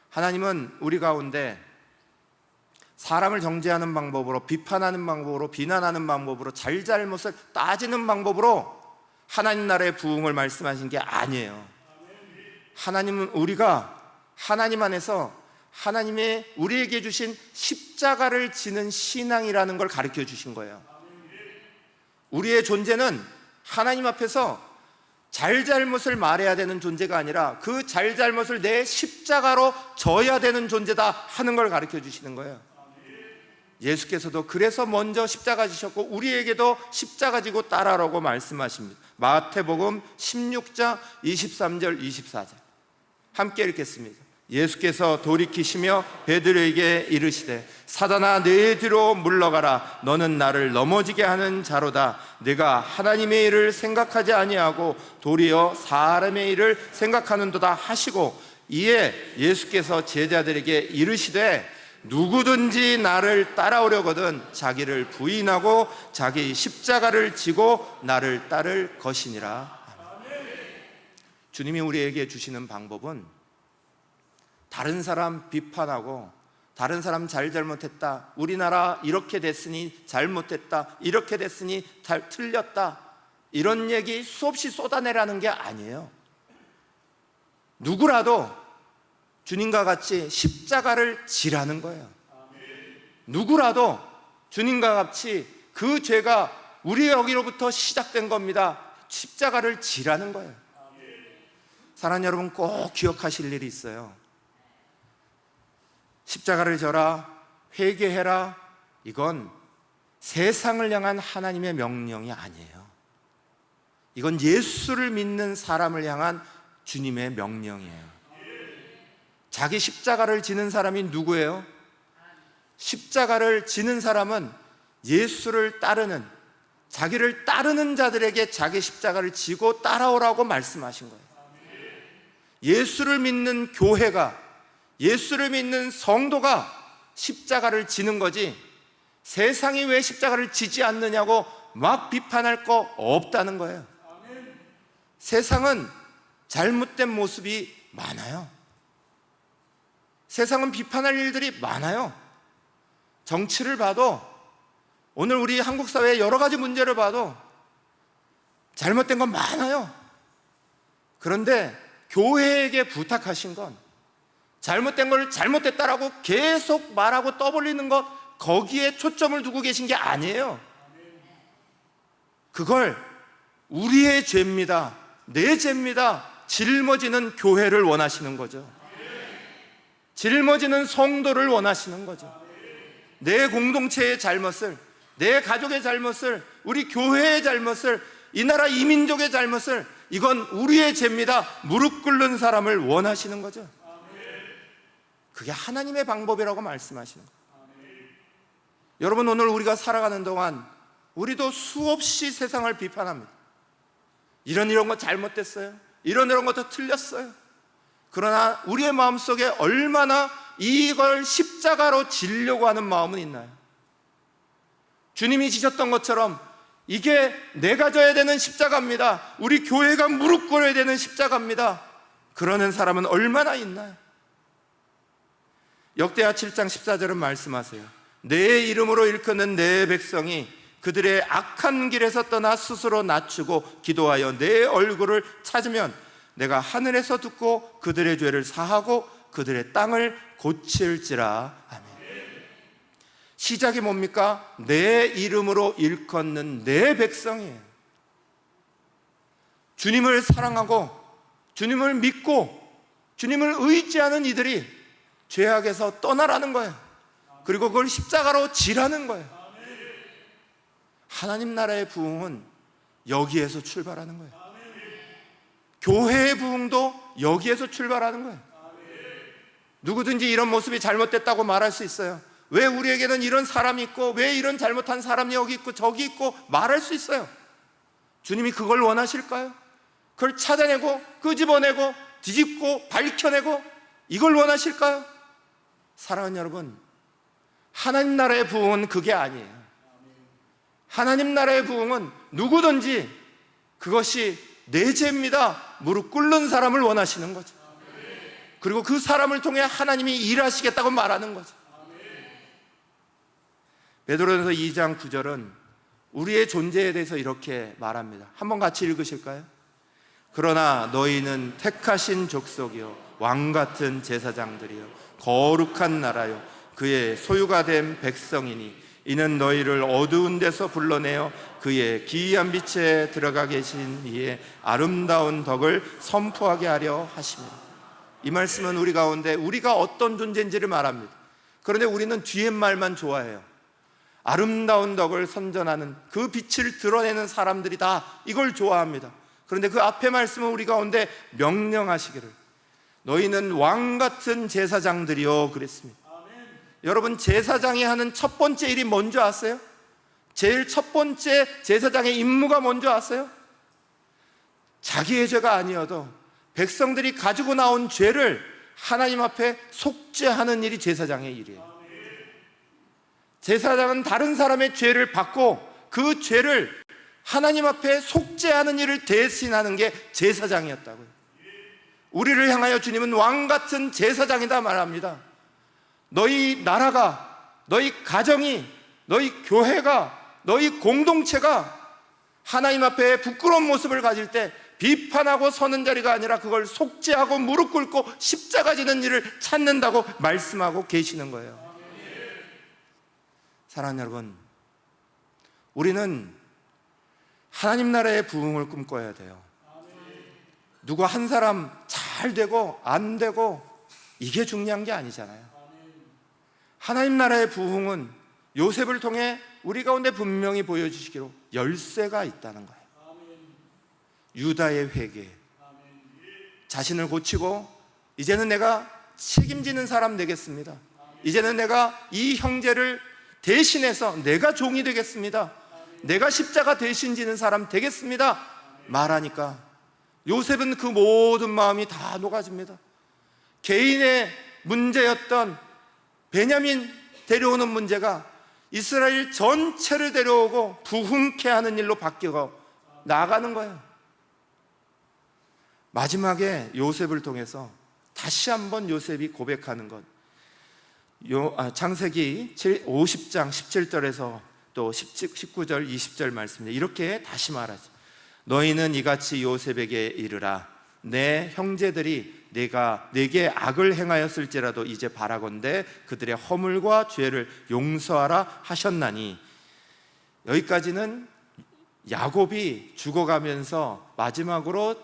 하나님은 우리 가운데 사람을 정죄하는 방법으로, 비판하는 방법으로, 비난하는 방법으로, 잘잘못을 따지는 방법으로 하나님 나라의 부흥을 말씀하신 게 아니에요. 하나님은 우리가 하나님 안에서 하나님의 우리에게 주신 십자가를 지는 신앙이라는 걸 가르쳐 주신 거예요. 우리의 존재는 하나님 앞에서 잘잘못을 말해야 되는 존재가 아니라 그 잘잘못을 내 십자가로 져야 되는 존재다 하는 걸 가르쳐 주시는 거예요. 예수께서도 그래서 먼저 십자가 지셨고 우리에게도 십자가 지고 따라라고 말씀하십니다. 마태복음 16장 23절 24절 함께 읽겠습니다. 예수께서 돌이키시며 베드로에게 이르시되 사단아 내 뒤로 물러가라. 너는 나를 넘어지게 하는 자로다. 네가 하나님의 일을 생각하지 아니하고 도리어 사람의 일을 생각하는도다 하시고, 이에 예수께서 제자들에게 이르시되 누구든지 나를 따라오려거든 자기를 부인하고 자기 십자가를 지고 나를 따를 것이니라. 주님이 우리에게 주시는 방법은 다른 사람 비판하고 다른 사람 잘못했다, 우리나라 이렇게 됐으니 잘못했다, 이렇게 됐으니 틀렸다, 이런 얘기 수없이 쏟아내라는 게 아니에요. 누구라도 주님과 같이 십자가를 지라는 거예요. 누구라도 주님과 같이 그 죄가 우리 여기로부터 시작된 겁니다. 십자가를 지라는 거예요. 사랑하는 여러분, 꼭 기억하실 일이 있어요. 십자가를 져라, 회개해라, 이건 세상을 향한 하나님의 명령이 아니에요. 이건 예수를 믿는 사람을 향한 주님의 명령이에요. 자기 십자가를 지는 사람이 누구예요? 십자가를 지는 사람은 예수를 따르는, 자기를 따르는 자들에게 자기 십자가를 지고 따라오라고 말씀하신 거예요. 예수를 믿는 교회가, 예수를 믿는 성도가 십자가를 지는 거지, 세상이 왜 십자가를 지지 않느냐고 막 비판할 거 없다는 거예요. 세상은 잘못된 모습이 많아요. 세상은 비판할 일들이 많아요. 정치를 봐도, 오늘 우리 한국 사회의 여러 가지 문제를 봐도 잘못된 건 많아요. 그런데 교회에게 부탁하신 건 잘못된 걸 잘못됐다라고 계속 말하고 떠벌리는 것, 거기에 초점을 두고 계신 게 아니에요. 그걸 우리의 죄입니다, 내 죄입니다, 짊어지는 교회를 원하시는 거죠. 짊어지는 성도를 원하시는 거죠. 내 공동체의 잘못을, 내 가족의 잘못을, 우리 교회의 잘못을, 이 나라 이민족의 잘못을, 이건 우리의 죄입니다, 무릎 꿇는 사람을 원하시는 거죠. 그게 하나님의 방법이라고 말씀하시는 거예요. 여러분, 오늘 우리가 살아가는 동안 우리도 수없이 세상을 비판합니다. 이런 거 잘못됐어요, 이런 것도 틀렸어요. 그러나 우리의 마음속에 얼마나 이걸 십자가로 지려고 하는 마음은 있나요? 주님이 지셨던 것처럼 이게 내가 져야 되는 십자가입니다, 우리 교회가 무릎 꿇어야 되는 십자가입니다, 그러는 사람은 얼마나 있나요? 역대하 7장 14절은 말씀하세요. 내 이름으로 일컫는 내 백성이 그들의 악한 길에서 떠나 스스로 낮추고 기도하여 내 얼굴을 찾으면 내가 하늘에서 듣고 그들의 죄를 사하고 그들의 땅을 고칠지라. 아멘. 시작이 뭡니까? 내 이름으로 일컫는 내 백성이에요. 주님을 사랑하고 주님을 믿고 주님을 의지하는 이들이 죄악에서 떠나라는 거예요. 그리고 그걸 십자가로 지라는 거예요. 하나님 나라의 부흥은 여기에서 출발하는 거예요. 교회의 부흥도 여기에서 출발하는 거예요. 누구든지 이런 모습이 잘못됐다고 말할 수 있어요. 왜 우리에게는 이런 사람이 있고, 왜 이런 잘못한 사람이 여기 있고 저기 있고 말할 수 있어요. 주님이 그걸 원하실까요? 그걸 찾아내고 끄집어내고 뒤집고 밝혀내고 이걸 원하실까요? 사랑하는 여러분, 하나님 나라의 부흥은 그게 아니에요. 하나님 나라의 부흥은 누구든지 그것이 내 죄입니다, 무릎 꿇는 사람을 원하시는 거죠. 그리고 그 사람을 통해 하나님이 일하시겠다고 말하는 거죠. 베드로전서 2장 9절은 우리의 존재에 대해서 이렇게 말합니다. 한번 같이 읽으실까요? 그러나 너희는 택하신 족속이요 왕같은 제사장들이요 거룩한 나라요 그의 소유가 된 백성이니 이는 너희를 어두운 데서 불러내어 그의 기이한 빛에 들어가 계신 이의 아름다운 덕을 선포하게 하려 하십니다. 이 말씀은 우리 가운데 우리가 어떤 존재인지를 말합니다. 그런데 우리는 뒤에 말만 좋아해요. 아름다운 덕을 선전하는 그 빛을 드러내는 사람들이 다 이걸 좋아합니다. 그런데 그 앞에 말씀은 우리 가운데 명령하시기를 너희는 왕같은 제사장들이요 그랬습니다. 여러분, 제사장이 하는 첫 번째 일이 뭔지 아세요? 제일 첫 번째 제사장의 임무가 뭔지 아세요? 자기의 죄가 아니어도 백성들이 가지고 나온 죄를 하나님 앞에 속죄하는 일이 제사장의 일이에요. 제사장은 다른 사람의 죄를 받고 그 죄를 하나님 앞에 속죄하는 일을 대신하는 게 제사장이었다고요. 우리를 향하여 주님은 왕같은 제사장이다 말합니다. 너희 나라가, 너희 가정이, 너희 교회가, 너희 공동체가 하나님 앞에 부끄러운 모습을 가질 때 비판하고 서는 자리가 아니라 그걸 속죄하고 무릎 꿇고 십자가 지는 일을 찾는다고 말씀하고 계시는 거예요. 사랑하는 여러분, 우리는 하나님 나라의 부흥을 꿈꿔야 돼요. 누구 한 사람 잘 되고 안 되고 이게 중요한 게 아니잖아요. 하나님 나라의 부흥은 요셉을 통해 우리 가운데 분명히 보여주시기로 열쇠가 있다는 거예요. 유다의 회개, 자신을 고치고 이제는 내가 책임지는 사람 되겠습니다. 이제는 내가 이 형제를 대신해서 내가 종이 되겠습니다. 내가 십자가 대신 지는 사람 되겠습니다 말하니까 요셉은 그 모든 마음이 다 녹아집니다. 개인의 문제였던 베냐민 데려오는 문제가 이스라엘 전체를 데려오고 부흥케 하는 일로 바뀌어 나가는 거예요. 마지막에 요셉을 통해서 다시 한번 요셉이 고백하는 것, 창세기 50장 17절에서 또 19절 20절 말씀입니다. 이렇게 다시 말하죠. 너희는 이같이 요셉에게 이르라. 내 형제들이 내가 내게 악을 행하였을지라도 이제 바라건대 그들의 허물과 죄를 용서하라 하셨나니. 여기까지는 야곱이 죽어가면서 마지막으로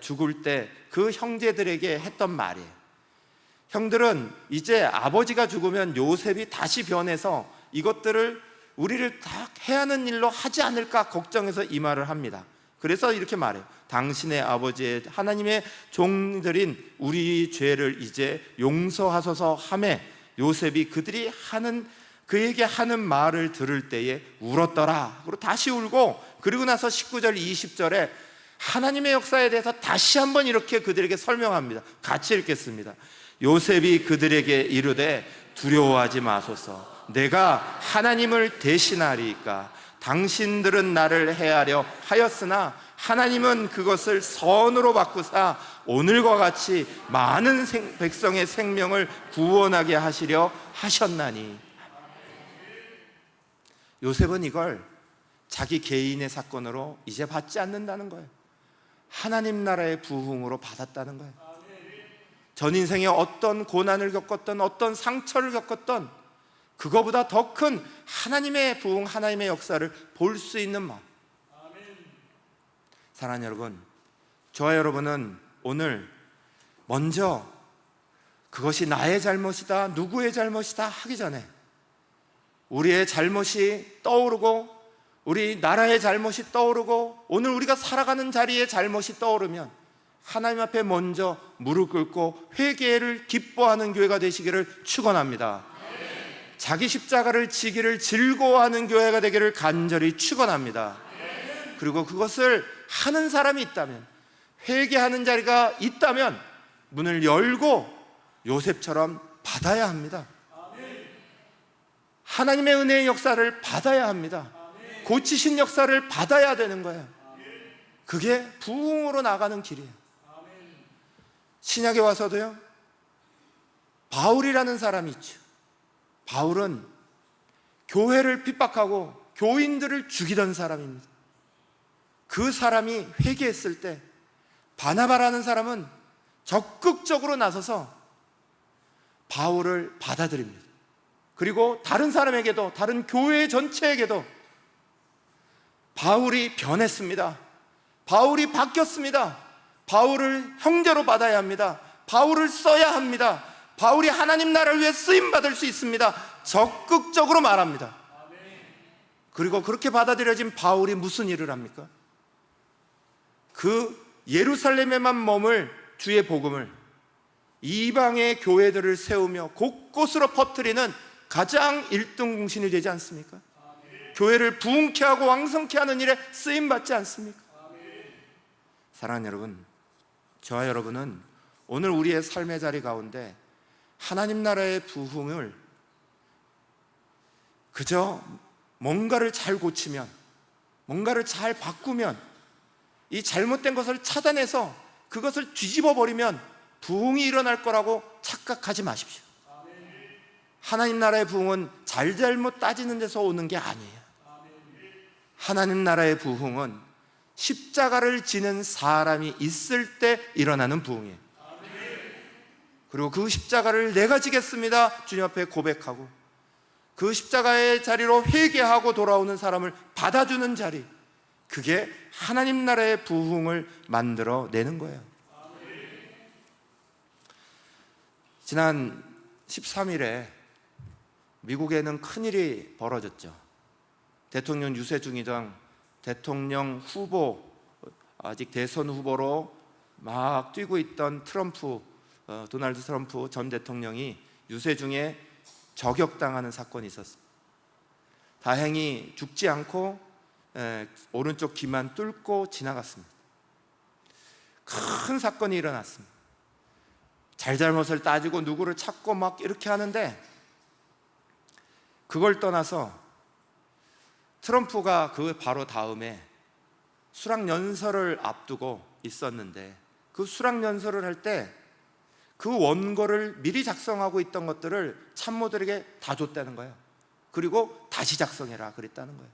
죽을 때 그 형제들에게 했던 말이에요. 형들은 이제 아버지가 죽으면 요셉이 다시 변해서 이것들을 우리를 다 해야 하는 일로 하지 않을까 걱정해서 이 말을 합니다. 그래서 이렇게 말해요. 당신의 아버지의 하나님의 종들인 우리 죄를 이제 용서하소서 하매 요셉이 그에게 하는 말을 들을 때에 울었더라. 그리고 다시 울고, 그리고 나서 19절 20절에 하나님의 역사에 대해서 다시 한번 이렇게 그들에게 설명합니다. 같이 읽겠습니다. 요셉이 그들에게 이르되 두려워하지 마소서. 내가 하나님을 대신하리이까. 당신들은 나를 해하려 하였으나 하나님은 그것을 선으로 바꾸사 오늘과 같이 많은 백성의 생명을 구원하게 하시려 하셨나니. 요셉은 이걸 자기 개인의 사건으로 이제 받지 않는다는 거예요. 하나님 나라의 부흥으로 받았다는 거예요. 전 인생에 어떤 고난을 겪었던, 어떤 상처를 겪었던, 그거보다 더 큰 하나님의 부흥, 하나님의 역사를 볼 수 있는 마음. 사랑하는 여러분, 저와 여러분은 오늘 먼저 그것이 나의 잘못이다, 누구의 잘못이다 하기 전에 우리의 잘못이 떠오르고, 우리 나라의 잘못이 떠오르고, 오늘 우리가 살아가는 자리의 잘못이 떠오르면 하나님 앞에 먼저 무릎 꿇고 회개를 기뻐하는 교회가 되시기를 축원합니다. 자기 십자가를 지기를 즐거워하는 교회가 되기를 간절히 축원합니다. 그리고 그것을 하는 사람이 있다면, 회개하는 자리가 있다면 문을 열고 요셉처럼 받아야 합니다. 하나님의 은혜의 역사를 받아야 합니다. 고치신 역사를 받아야 되는 거예요. 그게 부흥으로 나가는 길이에요. 신약에 와서도요, 바울이라는 사람이 있죠. 바울은 교회를 핍박하고 교인들을 죽이던 사람입니다. 그 사람이 회개했을 때 바나바라는 사람은 적극적으로 나서서 바울을 받아들입니다. 그리고 다른 사람에게도, 다른 교회 전체에게도 바울이 변했습니다. 바울이 바뀌었습니다. 바울을 형제로 받아야 합니다. 바울을 써야 합니다. 바울이 하나님 나라를 위해 쓰임받을 수 있습니다. 적극적으로 말합니다. 그리고 그렇게 받아들여진 바울이 무슨 일을 합니까? 그 예루살렘에만 머물 주의 복음을 이방의 교회들을 세우며 곳곳으로 퍼뜨리는 가장 일등공신이 되지 않습니까? 교회를 부흥케 하고 왕성케 하는 일에 쓰임받지 않습니까? 사랑하는 여러분, 저와 여러분은 오늘 우리의 삶의 자리 가운데 하나님 나라의 부흥을 그저 뭔가를 잘 고치면, 뭔가를 잘 바꾸면, 이 잘못된 것을 찾아내서 그것을 뒤집어 버리면 부흥이 일어날 거라고 착각하지 마십시오. 하나님 나라의 부흥은 잘잘못 따지는 데서 오는 게 아니에요. 하나님 나라의 부흥은 십자가를 지는 사람이 있을 때 일어나는 부흥이에요. 그리고 그 십자가를 내가 지겠습니다 주님 앞에 고백하고 그 십자가의 자리로 회개하고 돌아오는 사람을 받아주는 자리, 그게 하나님 나라의 부흥을 만들어내는 거예요. 지난 13일에 미국에는 큰일이 벌어졌죠. 대통령 유세 중이던 대통령 후보, 아직 대선 후보로 막 뛰고 있던 도널드 트럼프 전 대통령이 유세 중에 저격당하는 사건이 있었습니다. 다행히 죽지 않고 오른쪽 귀만 뚫고 지나갔습니다. 큰 사건이 일어났습니다. 잘잘못을 따지고 누구를 찾고 막 이렇게 하는데, 그걸 떠나서 트럼프가 그 바로 다음에 수락연설을 앞두고 있었는데, 그 수락연설을 할 때 그 원고를 미리 작성하고 있던 것들을 참모들에게 다 줬다는 거예요. 그리고 다시 작성해라 그랬다는 거예요.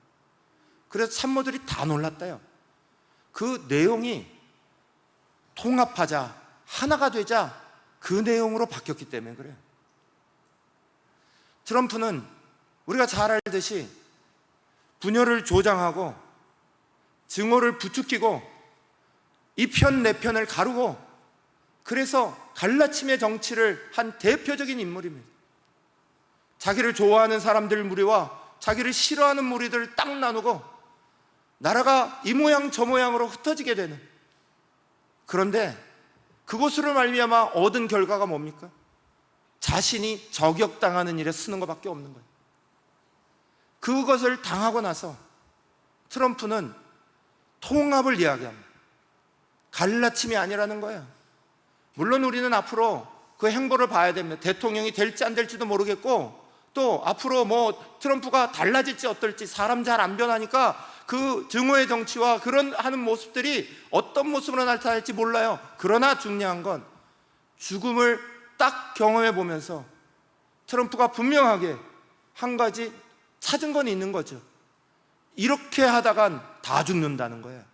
그래서 참모들이 다 놀랐대요. 그 내용이 통합하자, 하나가 되자, 그 내용으로 바뀌었기 때문에 그래요. 트럼프는 우리가 잘 알듯이 분열을 조장하고 증오를 부추기고 이 편 내 편을 가르고, 그래서 갈라침의 정치를 한 대표적인 인물입니다. 자기를 좋아하는 사람들 무리와 자기를 싫어하는 무리들을 딱 나누고 나라가 이 모양 저 모양으로 흩어지게 되는, 그런데 그것으로 말미암아 얻은 결과가 뭡니까? 자신이 저격당하는 일에 쓰는 것밖에 없는 거예요. 그것을 당하고 나서 트럼프는 통합을 이야기합니다. 갈라침이 아니라는 거예요. 물론 우리는 앞으로 그 행보를 봐야 됩니다. 대통령이 될지 안 될지도 모르겠고, 또 앞으로 뭐 트럼프가 달라질지 어떨지, 사람 잘 안 변하니까 그 증오의 정치와 그런 하는 모습들이 어떤 모습으로 나타날지 몰라요. 그러나 중요한 건 죽음을 딱 경험해 보면서 트럼프가 분명하게 한 가지 찾은 건 있는 거죠. 이렇게 하다간 다 죽는다는 거예요.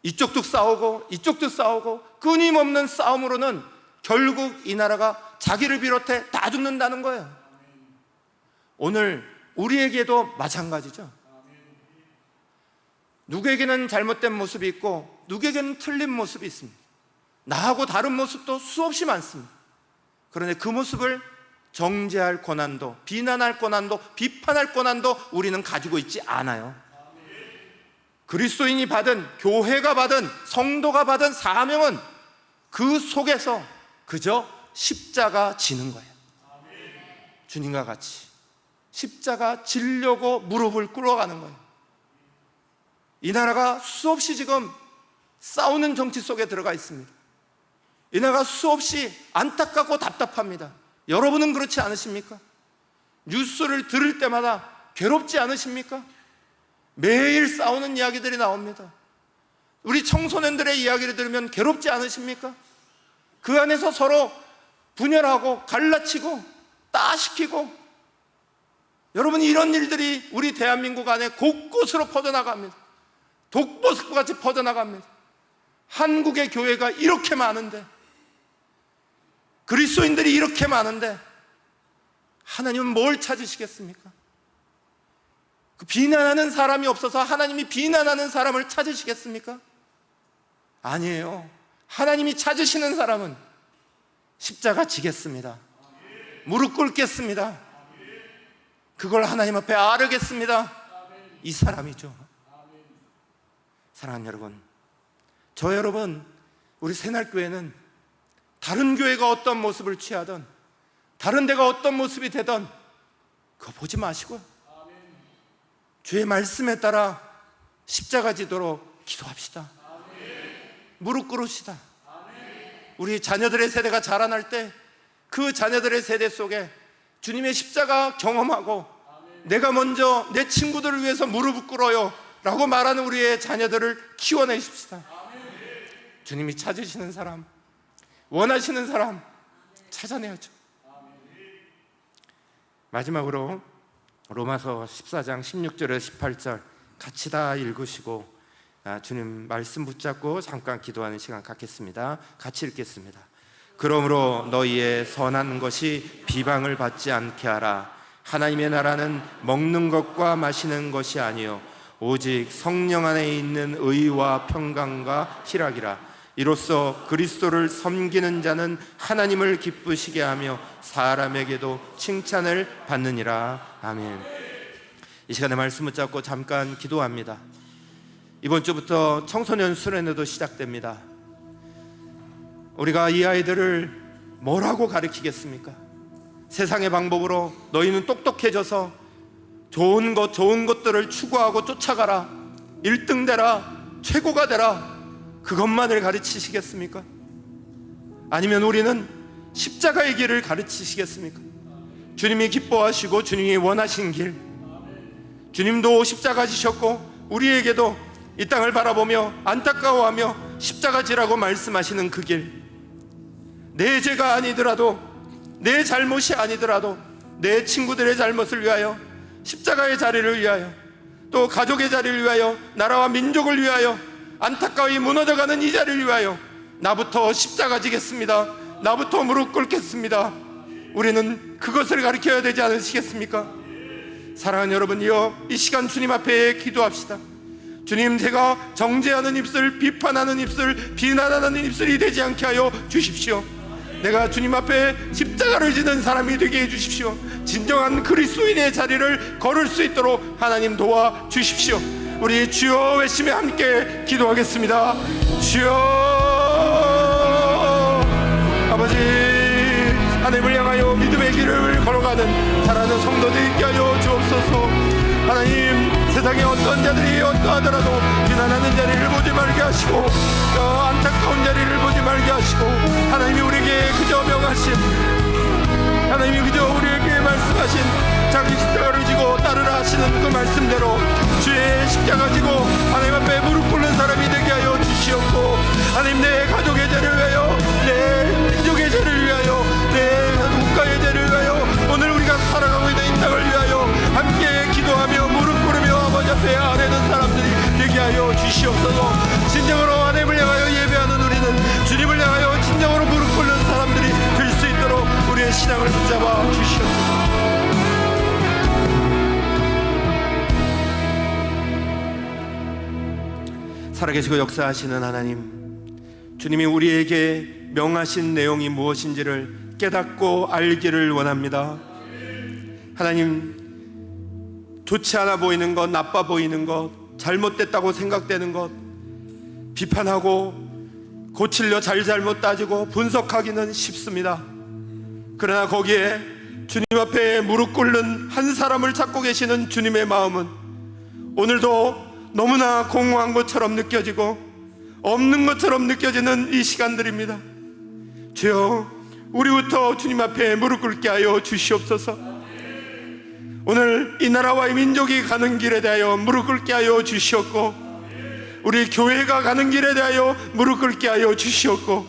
이쪽도 싸우고 이쪽도 싸우고 끊임없는 싸움으로는 결국 이 나라가 자기를 비롯해 다 죽는다는 거예요. 오늘 우리에게도 마찬가지죠. 누구에게는 잘못된 모습이 있고 누구에게는 틀린 모습이 있습니다. 나하고 다른 모습도 수없이 많습니다. 그런데 그 모습을 정죄할 권한도, 비난할 권한도, 비판할 권한도 우리는 가지고 있지 않아요. 그리스도인이 받은, 교회가 받은, 성도가 받은 사명은 그 속에서 그저 십자가 지는 거예요. 주님과 같이 십자가 지려고 무릎을 꿇어가는 거예요. 이 나라가 수없이 지금 싸우는 정치 속에 들어가 있습니다. 이 나라가 수없이 안타깝고 답답합니다. 여러분은 그렇지 않으십니까? 뉴스를 들을 때마다 괴롭지 않으십니까? 매일 싸우는 이야기들이 나옵니다. 우리 청소년들의 이야기를 들으면 괴롭지 않으십니까? 그 안에서 서로 분열하고 갈라치고 따시키고, 여러분, 이런 일들이 우리 대한민국 안에 곳곳으로 퍼져나갑니다. 독보습같이 퍼져나갑니다. 한국의 교회가 이렇게 많은데, 그리스도인들이 이렇게 많은데 하나님은 뭘 찾으시겠습니까? 그 비난하는 사람이 없어서 하나님이 비난하는 사람을 찾으시겠습니까? 아니에요. 하나님이 찾으시는 사람은 십자가 지겠습니다. 무릎 꿇겠습니다. 그걸 하나님 앞에 아뢰겠습니다. 이 사람이죠. 사랑하는 여러분, 저 여러분, 우리 새날교회는 다른 교회가 어떤 모습을 취하든, 다른 데가 어떤 모습이 되든 그거 보지 마시고요, 주의 말씀에 따라 십자가 지도록 기도합시다. 무릎 꿇읍시다. 우리 자녀들의 세대가 자라날 때 그 자녀들의 세대 속에 주님의 십자가 경험하고 내가 먼저 내 친구들을 위해서 무릎을 꿇어요 라고 말하는 우리의 자녀들을 키워내십시다. 주님이 찾으시는 사람, 원하시는 사람 찾아내야죠. 마지막으로 로마서 14장 16절에서 18절 같이 다 읽으시고 주님 말씀 붙잡고 잠깐 기도하는 시간 갖겠습니다. 같이 읽겠습니다. 그러므로 너희의 선한 것이 비방을 받지 않게 하라. 하나님의 나라는 먹는 것과 마시는 것이 아니요 오직 성령 안에 있는 의와 평강과 희락이라. 이로써 그리스도를 섬기는 자는 하나님을 기쁘시게 하며 사람에게도 칭찬을 받느니라. 아멘. 이 시간에 말씀 붙잡고 잠깐 기도합니다. 이번 주부터 청소년 수련회도 시작됩니다. 우리가 이 아이들을 뭐라고 가르치겠습니까? 세상의 방법으로 너희는 똑똑해져서 좋은 것들을 추구하고 쫓아가라, 1등 되라, 최고가 되라, 그것만을 가르치시겠습니까? 아니면 우리는 십자가의 길을 가르치시겠습니까? 주님이 기뻐하시고 주님이 원하신 길, 주님도 십자가 지셨고 우리에게도 이 땅을 바라보며 안타까워하며 십자가 지라고 말씀하시는 그 길, 내 죄가 아니더라도, 내 잘못이 아니더라도 내 친구들의 잘못을 위하여, 십자가의 자리를 위하여, 또 가족의 자리를 위하여, 나라와 민족을 위하여, 안타까이 무너져가는 이 자리를 위하여 나부터 십자가 지겠습니다. 나부터 무릎 꿇겠습니다. 우리는 그것을 가르쳐야 되지 않으시겠습니까? 사랑하는 여러분이여, 이 시간 주님 앞에 기도합시다. 주님, 제가 정죄하는 입술, 비판하는 입술, 비난하는 입술이 되지 않게 하여 주십시오. 내가 주님 앞에 십자가를 지는 사람이 되게 해주십시오. 진정한 그리스도인의 자리를 걸을 수 있도록 하나님 도와주십시오. 우리 주여 외치며 함께 기도하겠습니다. 주여, 아버지, 하나님을 향하여 믿음의 길을 걸어가는 사랑하는 성도들 있게 하여 주옵소서. 하나님, 세상에 어떤 자들이 어떠하더라도 비난하는 자리를 보지 말게 하시고 안타까운 자리를 보지 말게 하시고, 하나님이 우리에게 그저 명하신, 하나님이 그저 우리에게 말씀하신 자기 십자가를 지고 따르라 하시는 그 말씀대로 주의 십자가 지고 하나님 앞에 무릎 꿇는 사람이 되게 하여 주시옵고, 하나님, 내 가족의 죄를 위하여, 내 민족의 죄를 위하여, 내 국가의 죄를 위하여, 오늘 우리가 살아가고 있는 이 땅을 위하여 함께 기도하며 무릎 꿇으며 아버지 앞에 아뢰는 사람들이 되게 하여 주시옵소서. 진정으로 하나님을 향하여 예배하는 우리는 주님을 향하여 진정으로 무릎 꿇는 사람들이 될 수 있도록 우리의 신앙을 붙잡아 주시옵소서. 살아계시고 역사하시는 하나님, 주님이 우리에게 명하신 내용이 무엇인지를 깨닫고 알기를 원합니다. 하나님, 좋지 않아 보이는 것, 나빠 보이는 것, 잘못됐다고 생각되는 것, 비판하고 고치려 잘못 따지고 분석하기는 쉽습니다. 그러나 거기에 주님 앞에 무릎 꿇는 한 사람을 찾고 계시는 주님의 마음은 오늘도 너무나 공허한 것처럼 느껴지고 없는 것처럼 느껴지는 이 시간들입니다. 주여, 우리부터 주님 앞에 무릎 꿇게 하여 주시옵소서. 오늘 이 나라와 이 민족이 가는 길에 대하여 무릎 꿇게 하여 주시옵고, 우리 교회가 가는 길에 대하여 무릎 꿇게 하여 주시옵고,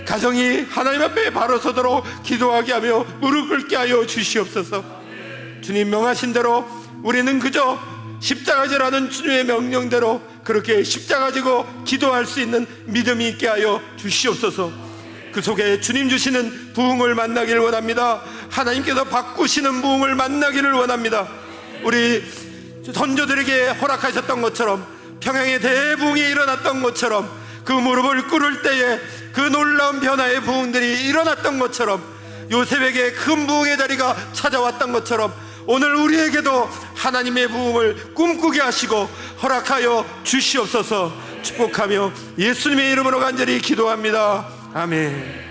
가정이 하나님 앞에 바로 서도록 기도하게 하며 무릎 꿇게 하여 주시옵소서. 주님 명하신 대로 우리는 그저 십자가지라는 주님의 명령대로 그렇게 십자가지고 기도할 수 있는 믿음이 있게 하여 주시옵소서. 그 속에 주님 주시는 부흥을 만나기를 원합니다. 하나님께서 바꾸시는 부흥을 만나기를 원합니다. 우리 선조들에게 허락하셨던 것처럼, 평양의 대부흥이 일어났던 것처럼, 그 무릎을 꿇을 때에 그 놀라운 변화의 부흥들이 일어났던 것처럼, 요셉에게 큰 부흥의 자리가 찾아왔던 것처럼, 오늘 우리에게도 하나님의 부흥을 꿈꾸게 하시고 허락하여 주시옵소서. 축복하며 예수님의 이름으로 간절히 기도합니다. 아멘.